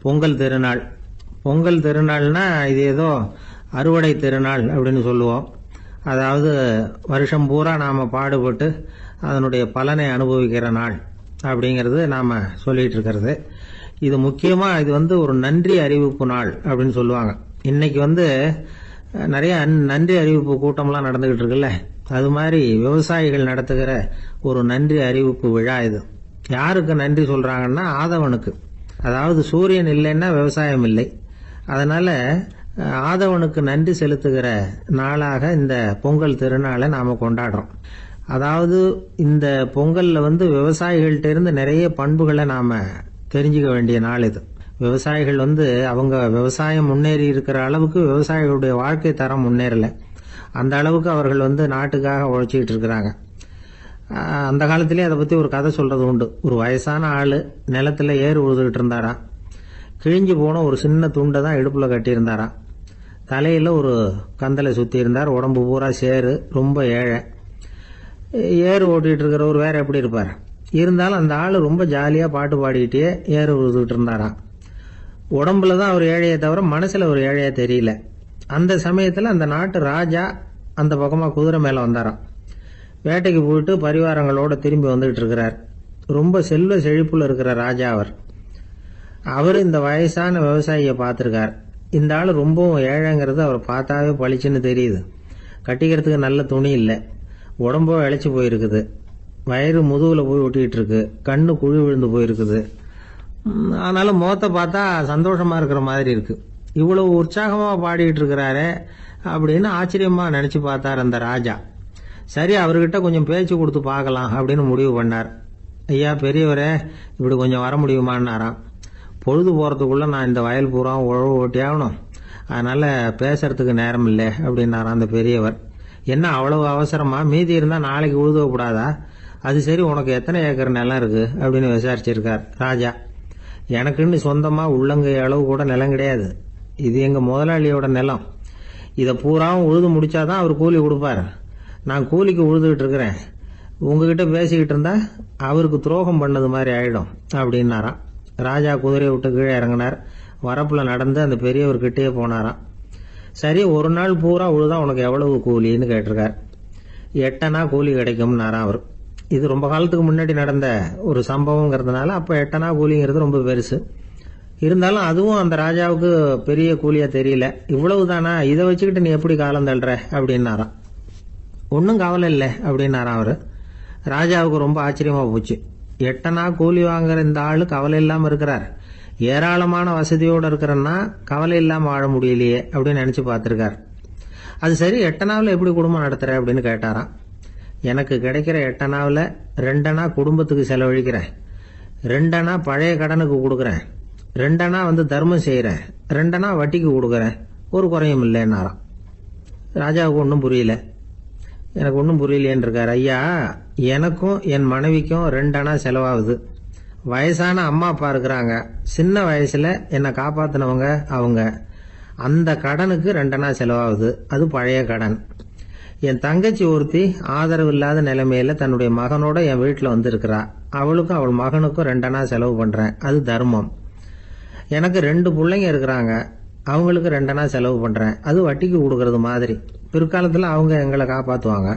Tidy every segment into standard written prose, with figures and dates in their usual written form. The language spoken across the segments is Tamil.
பொங்கல் திருநாள். பொங்கல் திருநாள்னா இது ஏதோ அறுவடை திருநாள் அப்படின்னு சொல்லுவோம். அதாவது வருஷம் பூரா நாம் பாடுபட்டு அதனுடைய பலனை அனுபவிக்கிற நாள் அப்படிங்கிறது நாம் சொல்லிட்டு இருக்கிறது. இது முக்கியமாக இது ஒரு நன்றி அறிவிப்பு நாள் அப்படின்னு சொல்லுவாங்க. இன்னைக்கு நிறைய நன்றி அறிவிப்பு கூட்டம்லாம் நடந்துகிட்டு இருக்குல்ல, அது மாதிரி விவசாயிகள் நடத்துகிற ஒரு நன்றி அறிவிப்பு விழா இது. யாருக்கு நன்றி சொல்றாங்கன்னா ஆதவனுக்கு. அதாவது சூரியன் இல்லைன்னா விவசாயம் இல்லை. அதனால ஆதவனுக்கு நன்றி செலுத்துகிற நாளாக இந்த பொங்கல் திருநாளை நாம கொண்டாடுறோம். அதாவது இந்த பொங்கல்ல விவசாயிகள்ட்ட இருந்து நிறைய பண்புகளை நாம தெரிஞ்சுக்க வேண்டிய நாள் இது. விவசாயிகள் அவங்க விவசாயம் முன்னேறி இருக்கிற அளவுக்கு விவசாயிகளுடைய வாழ்க்கை தரம் முன்னேறல. அந்த அளவுக்கு அவர்கள் நாட்டுக்காக உழைச்சிக்கிட்டு இருக்கிறாங்க. அந்த காலத்திலேயே அதை பத்தி ஒரு கதை சொல்றது உண்டு. ஒரு வயசான ஆளு நிலத்துல ஏறு உழுதுகிட்டு இருந்தாராம். கிழிஞ்சு போன ஒரு சின்ன துண்டை தான் இடுப்புல கட்டியிருந்தாராம். தலையில ஒரு கந்தலை சுத்தி இருந்தார். உடம்பு பூரா சேரு, ரொம்ப ஏழை. ஏறு ஓட்டிட்டு இருக்கிறவர் வேற எப்படி இருப்பார்? இருந்தாலும் அந்த ஆளு ரொம்ப ஜாலியா பாட்டு பாடிக்கிட்டே ஏறு உழுதுகிட்டு இருந்தாராம். உடம்புல தான் அவர் ஏழையை தவிர மனசுல ஒரு ஏழையா தெரியல. அந்த சமயத்துல அந்த நாட்டு ராஜா அந்த பக்கமா குதிரை மேல வந்தாராம். வேட்டைக்கு போயிட்டு பரிவாரங்களோட திரும்பி வந்துகிட்டு இருக்கிறார். ரொம்ப செல்வ செழிப்புல இருக்கிற ராஜா அவர் இந்த வயசான விவசாயியை பார்த்திருக்கார். இந்த ஆள் ரொம்பவும் ஏழைங்கிறது அவர் பார்த்தாவே பளிச்சுன்னு தெரியுது. கட்டிக்கிறதுக்கு நல்ல துணி இல்லை, உடம்போ இழைச்சி போயிருக்குது, வயிறு முதுகுல போய் ஒட்டிக்கிட்டு இருக்கு, கண்ணு குழி விழுந்து போயிருக்குது. ஆனாலும் முகத்தை பார்த்தா சந்தோஷமா இருக்கிற மாதிரி இருக்கு. இவ்வளவு உற்சாகமா பாடிட்டு இருக்கிறாரே அப்படின்னு ஆச்சரியமா நினைச்சு பார்த்தார் அந்த ராஜா. சரி, அவர்கிட்ட கொஞ்சம் பேச்சு கொடுத்து பார்க்கலாம் அப்படின்னு முடிவு பண்ணார். ஐயா பெரியவரே, இப்படி கொஞ்சம் வர முடியுமான்னாராம். பொழுது போறதுக்குள்ள நான் இந்த வயல் பூரா உழவு ஓட்டி ஆகணும், அதனால பேசுறதுக்கு நேரம் இல்லை அப்படின்னாராம் அந்த பெரியவர். என்ன அவ்வளவு அவசரமா? மீதி இருந்தா நாளைக்கு உழுத கூடாதா? அது சரி, உனக்கு எத்தனை ஏக்கர் நிலம் இருக்கு அப்படின்னு விசாரிச்சிருக்கார் ராஜா. எனக்குன்னு சொந்தமா உள்ளங்கை அளவு கூட நிலம் கிடையாது. இது எங்க முதலாளியோட நிலம். இதை பூராவும் உழுது முடிச்சாதான் அவர் கூலி கொடுப்பார். நான் கூலிக்கு உழுதுகிட்டு இருக்கிறேன். உங்ககிட்ட பேசிக்கிட்டு இருந்தா அவருக்கு துரோகம் பண்ணது மாதிரி ஆயிடும் அப்படின்னாராம். ராஜா குதிரையை விட்டு கீழே இறங்கினார். வரப்புல நடந்து அந்த பெரியவர்கிட்டயே போனாராம். சரி, ஒரு நாள் பூரா உழுதா உனக்கு எவ்வளவு கூலின்னு கேட்டிருக்கார். 8 அணா கூலி கிடைக்கும்னாராம் அவர். இது ரொம்ப காலத்துக்கு முன்னாடி நடந்த ஒரு சம்பவங்கிறதுனால அப்ப 8 அணா கூலிங்கிறது ரொம்ப பெருசு. இருந்தாலும் அதுவும் அந்த ராஜாவுக்கு பெரிய கூலியா தெரியல. இவ்வளவுதானா, இதை வச்சுக்கிட்டு நீ எப்படி காலம் தள்ளுற அப்படின்னாராம். ஒன்னும் கவலை இல்லை அப்படின்னாராம் அவரு. ராஜாவுக்கு ரொம்ப ஆச்சரியமா போச்சு. 8 அணா கூலி வாங்குற இந்த ஆளு கவலை இல்லாம இருக்கிறார், ஏராளமான வசதியோட இருக்கிறன்னா கவலை இல்லாம வாழ முடியலையே அப்படின்னு நினைச்சு பார்த்திருக்கார். அது சரி, 8 அணாவில் எப்படி குடும்பம் நடத்துற அப்படின்னு கேட்டாராம். எனக்கு கிடைக்கிற 8 அணாவில் 2 அணா குடும்பத்துக்கு செலவழிக்கிறேன், 2 அணா பழைய கடனுக்கு கொடுக்குறேன், 2 அணா தர்மம் செய்யறேன், 2 அணா வட்டிக்கு கொடுக்குறேன், ஒரு குறையும் இல்லைன்னாராம். ராஜாவுக்கு ஒன்றும் புரியல. எனக்கு ஒன்றும் புரியலேன்னு இருக்காரு. ஐயா, எனக்கும் என் மனைவிக்கும் 2 அணா செலவாகுது. வயசான அம்மா அப்பா இருக்கிறாங்க, சின்ன வயசுல என்னை காப்பாத்தினவங்க அவங்க. அந்த கடனுக்கு 2 அணா செலவாகுது, அது பழைய கடன். என் தங்கச்சி ஒருத்தி ஆதரவு இல்லாத நிலைமையில தன்னுடைய மகனோட என் வீட்டுல இருக்கிறா. அவளுக்கும் அவள் மகனுக்கும் 2 அணா செலவு பண்றேன், அது தர்மம். எனக்கு 2 பிள்ளைங்க இருக்கிறாங்க, அவங்களுக்கு 2 அணா செலவு பண்றேன், அது வட்டிக்கு கொடுக்கறது மாதிரி. பிற்காலத்துல அவங்க எங்களை காப்பாத்துவாங்க.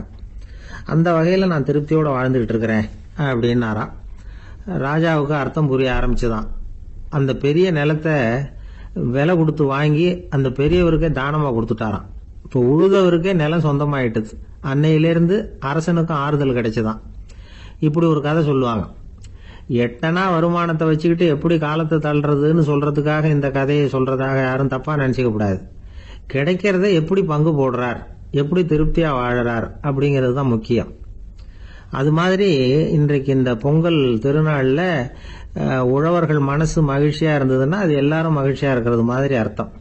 அந்த வகையில நான் திருப்தியோட வாழ்ந்துகிட்டு இருக்கிறேன் அப்படின்னாராம். ராஜாவுக்கு அர்த்தம் புரிய ஆரம்பிச்சுதான். அந்த பெரிய நிலத்தை விலை கொடுத்து வாங்கி அந்த பெரியவருக்கே தானமா கொடுத்துட்டாராம். இப்போ உழுதவருக்கே நிலம் சொந்தமாயிட்டுது. அன்னையிலிருந்து அரசனுக்கும் ஆறுதல் கிடைச்சுதான். இப்படி ஒரு கதை சொல்லுவாங்க. 8 அணா வருமானத்தை வச்சுக்கிட்டு எப்படி காலத்தை தள்ளுறதுன்னு சொல்றதுக்காக இந்த கதையை சொல்றதாக யாரும் தப்பா நினைச்சுக்க கூடாது. கிடைக்கிறத எப்படி பங்கு போடுறார், எப்படி திருப்தியா வாழறார் அப்படிங்கிறது தான் முக்கியம். அது மாதிரி இன்றைக்கு இந்த பொங்கல் திருநாள்ல உழவர்கள் மனசு மகிழ்ச்சியா இருந்ததுன்னா அது எல்லாரும் மகிழ்ச்சியா இருக்கிறது மாதிரி அர்த்தம்.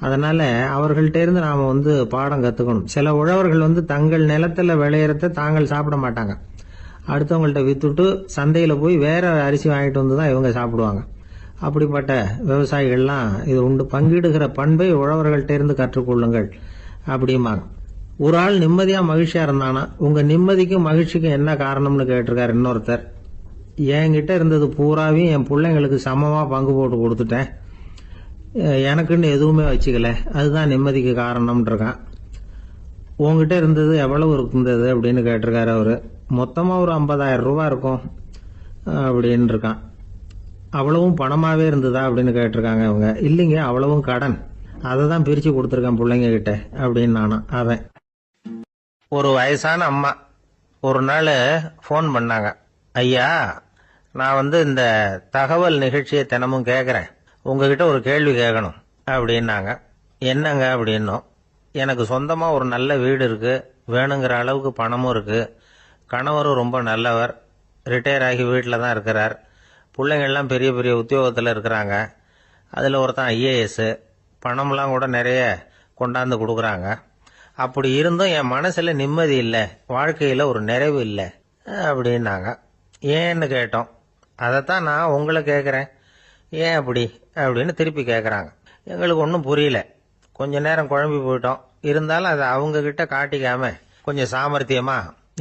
அதனால அவர்கள்ட்ட இருந்து நாம பாடம் கத்துக்கணும். சில உழவர்கள் தங்கள் நிலத்துல விளையறத தாங்கள் சாப்பிட மாட்டாங்க. அடுத்தவங்கள்ட்ட வித்துட்டு சந்தையில போய் வேற அரிசி வாங்கிட்டு வந்துதான் இவங்க சாப்பிடுவாங்க. அப்படிப்பட்ட விவசாயிகள்லாம் இது உண்டு. பங்கிடுகிற பண்பை உழவர்கள்ட்ட இருந்து கற்றுக்கொள்ளுங்கள் அப்படிம்பாங்க. ஒரு ஆள் நிம்மதியா மகிழ்ச்சியா இருந்தானா, உங்க நிம்மதிக்கும் மகிழ்ச்சிக்கும் என்ன காரணம்னு கேட்டிருக்காரு இன்னொருத்தர். என்கிட்ட இருந்தது பூராவையும் என் பிள்ளைங்களுக்கு சமமா பங்கு போட்டு கொடுத்துட்டேன், எனக்குன்னு எதுவுமே வச்சுக்கல, அதுதான் நிம்மதிக்கு காரணம்னு இருக்கான். உங்ககிட்ட இருந்தது எவ்வளவு இருந்தது அப்படின்னு கேட்டிருக்காரு அவரு. மொத்தமாக ஒரு 50,000 ரூபா இருக்கும் அப்படின்னு இருக்கான். அவ்வளவும் பணமாகவே இருந்ததா அப்படின்னு கேட்டிருக்காங்க அவங்க. இல்லைங்க, அவ்வளவும் கடன், அதை தான் பிரித்து கொடுத்துருக்கேன் பிள்ளைங்க கிட்ட அப்படின்னு நானும். அவன் ஒரு வயசான அம்மா ஒரு நாள் ஃபோன் பண்ணாங்க. ஐயா, நான் இந்த தகவல் நிகழ்ச்சியை தினமும் கேட்குறேன், உங்ககிட்ட ஒரு கேள்வி கேட்கணும் அப்படின்னாங்க. என்னங்க அப்படின்னோம். எனக்கு சொந்தமாக ஒரு நல்ல வீடு இருக்குது, வேணுங்கிற அளவுக்கு பணமும் இருக்குது, கணவரும் ரொம்ப நல்லவர், ரிட்டையர் ஆகி வீட்டில் தான் இருக்கிறார், பிள்ளைங்கள்லாம் பெரிய பெரிய உத்தியோகத்தில் இருக்கிறாங்க, அதில் ஒருத்தன் ஐஏஎஸ், பணம்லாம் கூட நிறைய கொண்டாந்து கொடுக்குறாங்க. அப்படி இருந்தும் என் மனசில் நிம்மதி இல்லை, வாழ்க்கையில் ஒரு நிறைவு இல்லை அப்படின்னாங்க. ஏன்னு கேட்டோம். அதைத்தான் நான் உங்களை கேட்குறேன், ஏன் அப்படி அப்படின்னு திருப்பி கேட்குறாங்க. எங்களுக்கு ஒன்றும் புரியல, கொஞ்ச நேரம் குழம்பி போயிட்டோம். இருந்தாலும் அதை அவங்கக்கிட்ட காட்டிக்காம கொஞ்சம் சாமர்த்தியமா,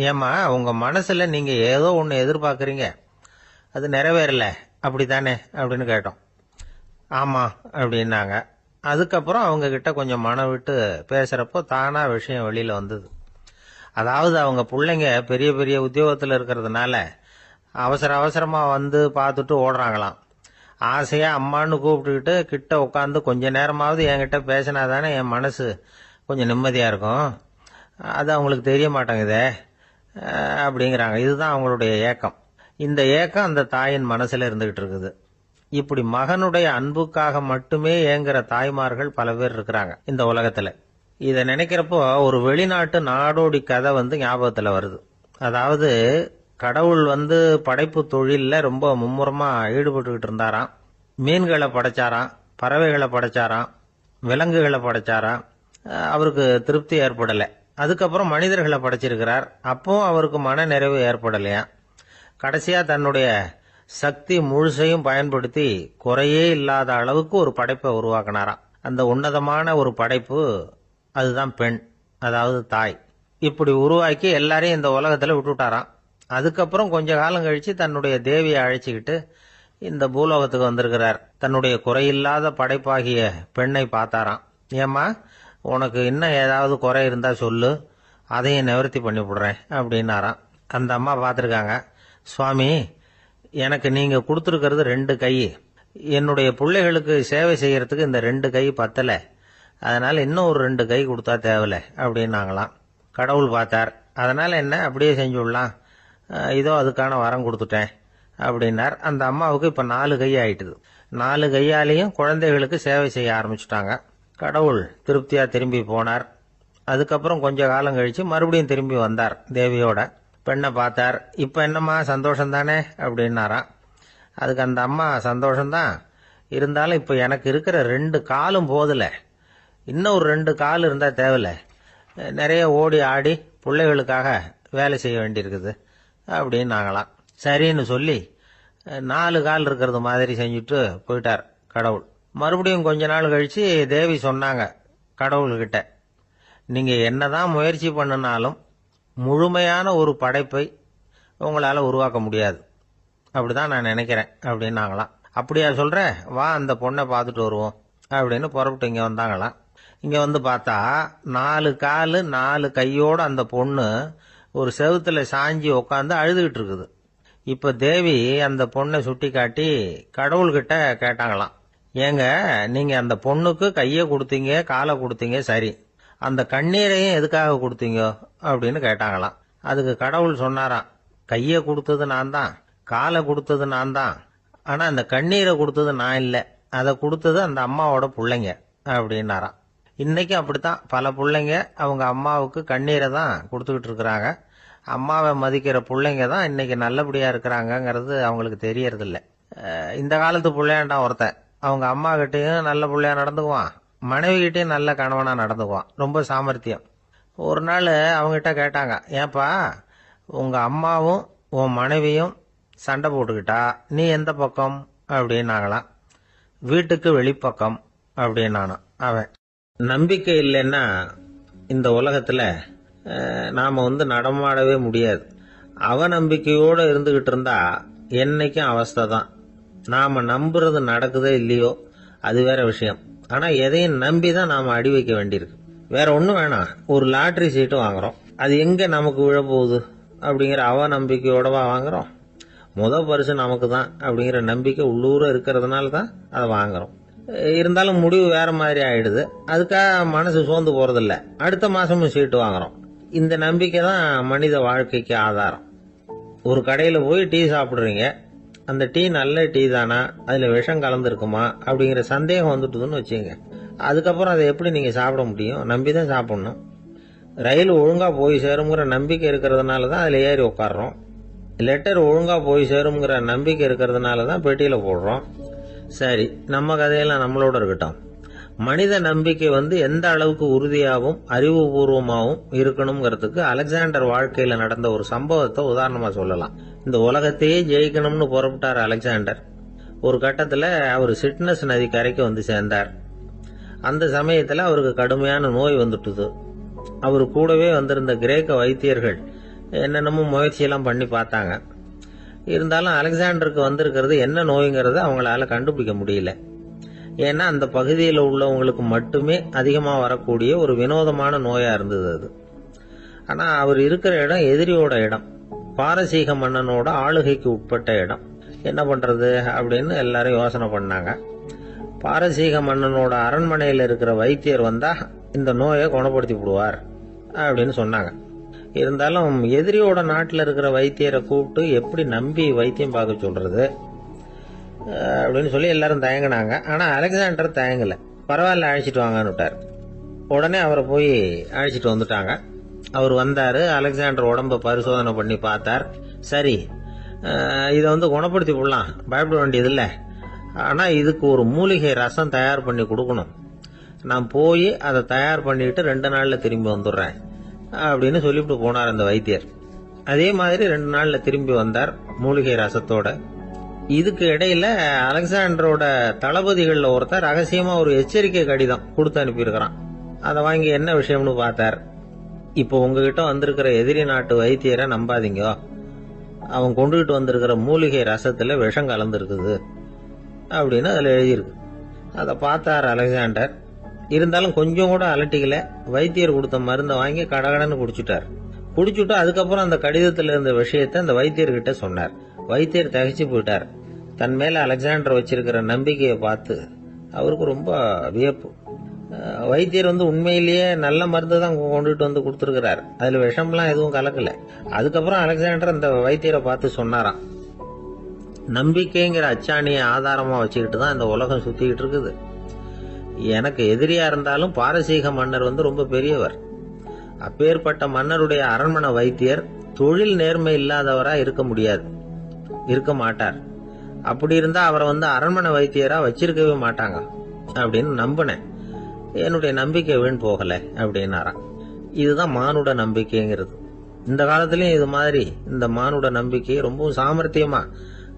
ஏம்மா உங்கள் மனசில் நீங்கள் ஏதோ ஒன்று எதிர்பார்க்குறீங்க, அது நிறைவேறல அப்படி தானே அப்படின்னு கேட்டோம். ஆமாம் அப்படின்னாங்க. அதுக்கப்புறம் அவங்கக்கிட்ட கொஞ்சம் மனம் விட்டு பேசுகிறப்போ தானாக விஷயம் வெளியில் வந்தது. அதாவது அவங்க பிள்ளைங்க பெரிய பெரிய உத்தியோகத்தில் இருக்கிறதுனால அவசர அவசரமாக பார்த்துட்டு ஓடுறாங்களாம். ஆசையாக அம்மான்னு கூப்பிட்டுக்கிட்டு கிட்ட உட்காந்து கொஞ்ச நேரமாவது என்கிட்ட பேசினா தானே என் மனசு கொஞ்சம் நிம்மதியாக இருக்கும். அது அவங்களுக்கு தெரிய மாட்டேங்குதே அப்படிங்கிறாங்க. இதுதான் அவங்களுடைய ஏக்கம். இந்த ஏக்கம் அந்த தாயின் மனசில் இருந்துகிட்டு இருக்குது. இப்படி மகனுடைய அன்புக்காக மட்டுமே ஏங்குற தாய்மார்கள் பல பேர் இருக்கிறாங்க இந்த உலகத்தில். இதை நினைக்கிறப்போ ஒரு வெளிநாட்டு நாடோடி கதை ஞாபகத்தில் வருது. அதாவது கடவுள் படைப்பு தொழிலில் ரொம்ப மும்முரமாக ஈடுபட்டுக்கிட்டு இருந்தாராம். மீன்களை படைச்சாராம், பறவைகளை படைச்சாராம், விலங்குகளை படைச்சாராம். அவருக்கு திருப்தி ஏற்படலை. அதுக்கப்புறம் மனிதர்களை படைச்சிருக்கிறார். அப்பவும் அவருக்கு மன நிறைவு ஏற்படலையா. கடைசியாக தன்னுடைய சக்தி முழுசையும் பயன்படுத்தி குறையே இல்லாத அளவுக்கு ஒரு படைப்பை உருவாக்கினாராம். அந்த உன்னதமான ஒரு படைப்பு அதுதான் பெண், அதாவது தாய். இப்படி உருவாக்கி எல்லாரையும் இந்த உலகத்தில் விட்டுவிட்டாராம். அதுக்கப்புறம் கொஞ்ச காலம் கழிச்சு தன்னுடைய தேவியை அழைச்சிக்கிட்டு இந்த பூலோகத்துக்கு வந்திருக்கிறார். தன்னுடைய குறையில்லாத படைப்பாகிய பெண்ணை பார்த்தாராம். ஏம்மா, உனக்கு இன்னும் ஏதாவது குறை இருந்தா சொல்லு, அதையும் நிவர்த்தி பண்ணி விடுறேன் அப்படின்னாராம். அந்த அம்மா பார்த்துருக்காங்க. சுவாமி, எனக்கு நீங்க கொடுத்துருக்கிறது 2 கை, என்னுடைய பிள்ளைகளுக்கு சேவை செய்யறதுக்கு இந்த 2 கை பத்தலை, அதனால இன்னும் ஒரு 2 கை கொடுத்தா தேவலை அப்படின்னாங்களாம். கடவுள் பார்த்தார். அதனால என்ன, அப்படியே செஞ்சு விடலாம், இதோ அதுக்கான வரம் கொடுத்துட்டேன் அப்படின்னார். அந்த அம்மாவுக்கு இப்போ 4 கை ஆயிட்டுது. 4 கையாலையும் குழந்தைகளுக்கு சேவை செய்ய ஆரம்பிச்சுட்டாங்க. கடவுள் திருப்தியா திரும்பி போனார். அதுக்கப்புறம் கொஞ்ச காலம் கழிச்சு மறுபடியும் திரும்பி வந்தார் தேவியோட. பெண்ணை பார்த்தார். இப்போ என்னம்மா சந்தோஷம் தானே அப்படின்னாராம். அதுக்கு அந்த அம்மா, சந்தோஷம்தான், இருந்தாலும் இப்போ எனக்கு இருக்கிற 2 காலும் போதில்லை, இன்னும் ஒரு 2 கால் இருந்தால் தேவையில்லை, நிறைய ஓடி ஆடி பிள்ளைகளுக்காக வேலை செய்ய வேண்டியிருக்குது அப்படின்னாங்களாம். சரின்னு சொல்லி 4 கால் இருக்கிறது மாதிரி செஞ்சுட்டு போயிட்டார் கடவுள். மறுபடியும் கொஞ்ச நாள் கழிச்சு தேவி சொன்னாங்க கடவுள்கிட்ட, நீங்க என்னதான் முயற்சி பண்ணினாலும் முழுமையான ஒரு படைப்பை உங்களால் உருவாக்க முடியாது, அப்படிதான் நான் நினைக்கிறேன் அப்படின்னாங்களாம். அப்படியா சொல்ற, வா அந்த பொண்ணை பார்த்துட்டு வருவோம் அப்படின்னு புறப்பட்டு இங்கே வந்தாங்களாம். இங்கே பார்த்தா 4 கால் 4 கையோடு அந்த பொண்ணு ஒரு செவுத்துல சாஞ்சி உட்காந்து அழுதுகிட்டு இருக்குது. இப்ப தேவி அந்த பொண்ணை சுட்டி காட்டி கடவுள்கிட்ட கேட்டாங்களாம், ஏங்க நீங்க அந்த பொண்ணுக்கு கையை கொடுத்தீங்க, காலை கொடுத்தீங்க, சரி, அந்த கண்ணீரையும் எதுக்காக கொடுத்தீங்க அப்படின்னு கேட்டாங்களாம். அதுக்கு கடவுள் சொன்னாராம், கையை கொடுத்தது நான் தான், காலை கொடுத்தது நான் தான், ஆனா அந்த கண்ணீரை கொடுத்தது நான் இல்லை, அதை கொடுத்தது அந்த அம்மாவோட பிள்ளைங்க அப்படின்னாராம். இன்னைக்கு அப்படித்தான் பல பிள்ளைங்க அவங்க அம்மாவுக்கு கண்ணீரை தான் கொடுத்துக்கிட்டு இருக்கிறாங்க. அம்மாவை மதிக்கிற பிள்ளைங்க தான் இன்னைக்கு நல்லபடியா இருக்கிறாங்கங்கிறது அவங்களுக்கு தெரியறதில்ல. இந்த காலத்து பிள்ளையாண்டான் ஒருத்தன் அவங்க அம்மா கிட்டையும் நல்ல பிள்ளையா நடந்துக்குவான், மனைவி கிட்டையும் நல்ல கணவனா நடந்துக்குவான், ரொம்ப சாமர்த்தியம். ஒரு நாள் அவங்ககிட்ட கேட்டாங்க, ஏன்பா உங்க அம்மாவும் உன் மனைவியும் சண்டை போட்டுக்கிட்டா நீ எந்த பக்கம் அப்படின்னாங்களாம். வீட்டுக்கு வெளிப்பக்கம் அப்படின்னானா அவன். நம்பிக்கை இல்லைன்னா இந்த உலகத்துல நாம நடமாடவே முடியாது. அவநம்பிக்கையோடு இருந்துகிட்டு இருந்தா என்னைக்கும் அவஸ்தை தான். நாம நம்புறது நடக்குதோ இல்லையோ அது வேற விஷயம். ஆனா எதையும் நம்பி தான் நாம அடி வைக்க வேண்டியிருக்கு. வேற ஒண்ணும் வேணாம், ஒரு லாட்டரி சீட்டு வாங்குறோம், அது எங்க நமக்கு விழப்போகுது அப்படிங்கிற நம்பிக்கையோடவா வாங்குறோம்? பரிசு நமக்கு தான் அப்படிங்கிற நம்பிக்கை உள்ளூர இருக்கிறதுனால தான் அதை வாங்குறோம். இருந்தாலும் முடிவு வேற மாதிரி ஆயிடுது. அதுக்காக மனசு சோர்ந்து போறதில்ல, அடுத்த மாசமும் சீட்டு வாங்குறோம். இந்த நம்பிக்கை தான் மனித வாழ்க்கைக்கு ஆதாரம். ஒரு கடையில போய் டீ சாப்பிடுறீங்க, அந்த டீ நல்ல டீ தானா, அதுல விஷம் கலந்துருக்குமா அப்படிங்கிற சந்தேகம் வந்துட்டுதுன்னு வச்சுங்க. அதுக்கப்புறம் அதை எப்படி நீங்க சாப்பிட முடியும்? நம்பிதான் சாப்பிடணும். ரயில் ஒழுங்கா போய் சேருங்கிற நம்பிக்கை இருக்கிறதுனால தான் அதுல ஏறி உட்காடுறோம். லெட்டர் ஒழுங்கா போய் சேருங்கிற நம்பிக்கை இருக்கிறதுனால தான் பெட்டியில போடுறோம். சரி, நம்ம கதையெல்லாம் நம்மளோட இருக்கட்டும். மனித நம்பிக்கை எந்த அளவுக்கு உறுதியாகவும் அறிவுபூர்வமாகவும் இருக்கணுங்கிறதுக்கு அலெக்சாண்டர் வாழ்க்கையில நடந்த ஒரு சம்பவத்தை உதாரணமா சொல்லலாம். இந்த உலகத்தையே ஜெயிக்கணும்னு புறப்பட்டார் அலெக்சாண்டர். ஒரு கட்டத்துல அவர் சிட்னஸ் நதி கரைக்கு சேர்ந்தார். அந்த சமயத்துல அவருக்கு கடுமையான நோய் வந்துட்டுது. அவரு கூடவே வந்திருந்த கிரேக்க வைத்தியர்கள் என்னென்னமோ முயற்சியெல்லாம் பண்ணி பார்த்தாங்க. இருந்தாலும் அலெக்சாண்டருக்கு வந்திருக்கிறது என்ன நோய்ங்கிறத அவங்களால கண்டுபிடிக்க முடியல. ஏன்னா அந்த பகுதியில் உள்ளவங்களுக்கு மட்டுமே அதிகமாக வரக்கூடிய ஒரு வினோதமான நோயா இருந்தது அது. ஆனா அவர் இருக்கிற இடம் எதிரியோட இடம், பாரசீக மன்னனோட ஆளுகைக்கு உட்பட்ட இடம். என்ன பண்றது அப்படின்னு எல்லாரும் யோசனை பண்ணாங்க. பாரசீக மன்னனோட அரண்மனையில் இருக்கிற வைத்தியர் வந்தா இந்த நோயை குணப்படுத்தி விடுவார் அப்படின்னு சொன்னாங்க. இருந்தாலும் எதிரியோட நாட்டில் இருக்கிற வைத்தியரை கூப்பிட்டு எப்படி நம்பி வைத்தியம் பார்க்க சொல்றது அப்படின்னு சொல்லி எல்லாரும் தயங்கினாங்க. ஆனா அலெக்சாண்டர் தயங்கல. பரவாயில்ல, அழைச்சிட்டு வாங்கன்னு விட்டார். உடனே அவரை போய் அழைச்சிட்டு வந்துட்டாங்க. அவர் வந்தாரு. அலெக்சாண்டர் உடம்ப பரிசோதனை பண்ணி பார்த்தார். சரி, இதை குணப்படுத்தி விடலாம், பயப்பட வேண்டியது இல்லை. ஆனா இதுக்கு ஒரு மூலிகை ரசம் தயார் பண்ணி கொடுக்கணும். நான் போய் அதை தயார் பண்ணிட்டு 2 நாள்ல திரும்பி வந்துடுறேன் அப்படின்னு சொல்லிவிட்டு போனார் அந்த வைத்தியர். அதே மாதிரி 2 நாள்ல திரும்பி வந்தார் மூலிகை ரசத்தோட. இதுக்கு இடையில அலெக்சாண்டரோட தளபதிகள்ல ஒருத்தர் ரகசியமா ஒரு எச்சரிக்கை கடிதம் கொடுத்து அனுப்பியிருக்கிறான். அதை வாங்கி என்ன விஷயம்னு பார்த்தார். இப்போ உங்ககிட்ட வந்திருக்கிற எதிரி நாட்டு வைத்தியரை நம்பாதீங்க, அவன் கொண்டுகிட்டு வந்திருக்கிற மூலிகை ரசத்துல விஷம் கலந்துருக்குது அப்படின்னு அதுல எழுதியிருக்கு. அதை பார்த்தார் அலெக்சாண்டர். இருந்தாலும் கொஞ்சம் கூட அலட்டிக்கல. வைத்தியர் கொடுத்த மருந்தை வாங்கி கடகடன்னு குடிச்சுட்டார். குடிச்சுட்டு அதுக்கப்புறம் அந்த கடிதத்தில் இருந்த விஷயத்தை அந்த வைத்தியர்கிட்ட சொன்னார். வைத்தியர் திகைச்சு போயிட்டார். தன் மேல அலெக்சாண்டர் வச்சிருக்கிற நம்பிக்கையை பார்த்து அவருக்கு ரொம்ப வியப்பு. வைத்தியர் உண்மையிலேயே நல்ல மருந்து தான் கொண்டுட்டு கொடுத்துருக்கிறார், அதுல விஷம்லாம் எதுவும் கலக்கல. அதுக்கப்புறம் அலெக்சாண்டர் அந்த வைத்தியரை பார்த்து சொன்னாராம், நம்பிக்கைங்கிற அச்சாணியை ஆதாரமா வச்சுக்கிட்டு தான் இந்த உலகம் சுத்திக்கிட்டு இருக்குது. எனக்கு எதிரியா இருந்தாலும் பாரசீக மன்னர் ரொம்ப பெரியவர். அப்பேற்பட்ட மன்னருடைய அரண்மனை வைத்தியர் தொழில் நேர்மை இல்லாதவரா இருக்க மாட்டார். அப்படி இருந்தா அவரை அரண்மனை வைத்தியரா வச்சிருக்கவே மாட்டாங்க அப்படின்னு நம்பினேன். என்னுடைய நம்பிக்கை வீண் போகல அப்படின்னாராம். இதுதான் மானுட நம்பிக்கைங்கிறது. இந்த காலத்திலயும் இது மாதிரி இந்த மானுட நம்பிக்கை ரொம்பவும் சாமர்த்தியமா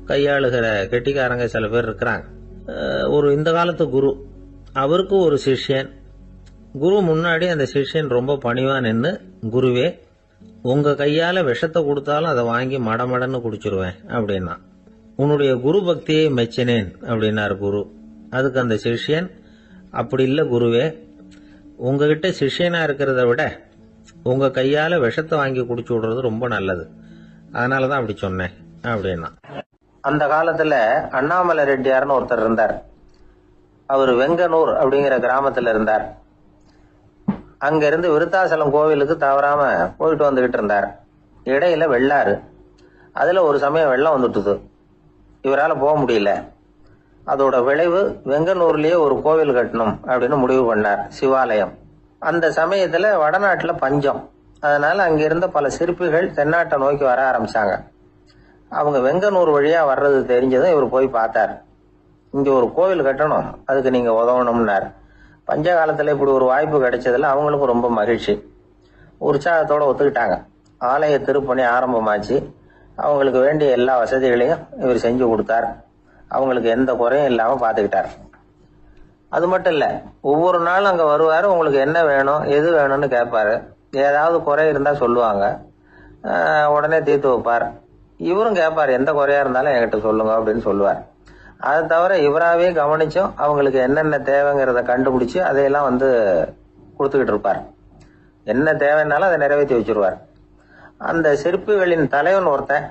கையாளுகிற கெட்டிக்காரங்க சில பேர் இருக்கிறாங்க. ஒரு இந்த காலத்து குரு, அவருக்கு ஒரு சிஷ்யன். குரு முன்னாடி அந்த சிஷ்யன் ரொம்ப பணிவா நின்னு, குருவே, உங்க கையால விஷத்தை கொடுத்தாலும் அதை வாங்கி மடமடன்னு குடிச்சிருவேன் அப்படின்னா. உன்னுடைய குரு பக்தியை மெச்சினேன் அப்படின்னாரு குரு. அதுக்கு அந்த சிஷ்யன், அப்படி இல்ல குருவே, உங்ககிட்ட சிஷ்யனா இருக்கிறத விட உங்க கையால விஷத்தை வாங்கி குடிச்சு விடுறது ரொம்ப நல்லது, அதனாலதான் அப்படி சொன்னேன் அப்படின்னா. அந்த காலத்துல அண்ணாமலை ரெட்டியார்னு ஒருத்தர் இருந்தார். அவர் வெங்கனூர் அப்படிங்கிற கிராமத்துல இருந்தார். அங்க இருந்து விருத்தாசலம் கோவிலுக்கு தவறாம போயிட்டு வந்துகிட்டு இருந்தார். இடையில வெள்ளாறு, அதுல ஒரு சமயம் வெள்ளம் வந்துட்டுது. இவரால் போக முடியல. அதோட விளைவு வெங்கனூர்லயே ஒரு கோவில் கட்டணும் அப்படின்னு முடிவு பண்ணார், சிவாலயம். அந்த சமயத்துல வடநாட்டுல பஞ்சம். அதனால அங்க இருந்த பல சிற்பிகள் தென்னாட்டை நோக்கி வர ஆரம்பிச்சாங்க. அவங்க வெங்கனூர் வழியா வர்றது தெரிஞ்சதும் இவர் போய் பார்த்தார். இங்க ஒரு கோவில் கட்டணும், அதுக்கு நீங்க உதவணும்னார். பஞ்ச காலத்துல இப்படி ஒரு வாய்ப்பு கிடைச்சதுல அவங்களுக்கும் ரொம்ப மகிழ்ச்சி. உற்சாகத்தோட ஒத்துக்கிட்டாங்க. ஆலய திருப்பணி ஆரம்பமாச்சு. அவங்களுக்கு வேண்டிய எல்லா வசதிகளையும் இவர் செஞ்சு கொடுத்தார். அவங்களுக்கு எந்த குறையும் இல்லாம பாத்துக்கிட்டார். அது மட்டும் இல்ல, ஒவ்வொரு நாளும் அங்க வருவாரு. உங்களுக்கு என்ன வேணும், எது வேணும்னு கேட்பாரு. ஏதாவது குறை இருந்தா சொல்லுவாங்க, உடனே தீர்த்து வைப்பார். இவரும் கேட்பாரு, எந்த குறையா இருந்தாலும் என்கிட்ட சொல்லுங்க அப்படின்னு சொல்லுவார். அதை தவிர இவராகவே கவனிச்சும் அவங்களுக்கு என்னென்ன தேவைங்கிறத கண்டுபிடிச்சு அதையெல்லாம் கொடுத்துக்கிட்டு இருப்பார். என்ன தேவைன்னாலும் அதை நிறைவேற்றி வச்சிருவார். அந்த சிற்பிகளின் தலைவன் ஒருத்தன்,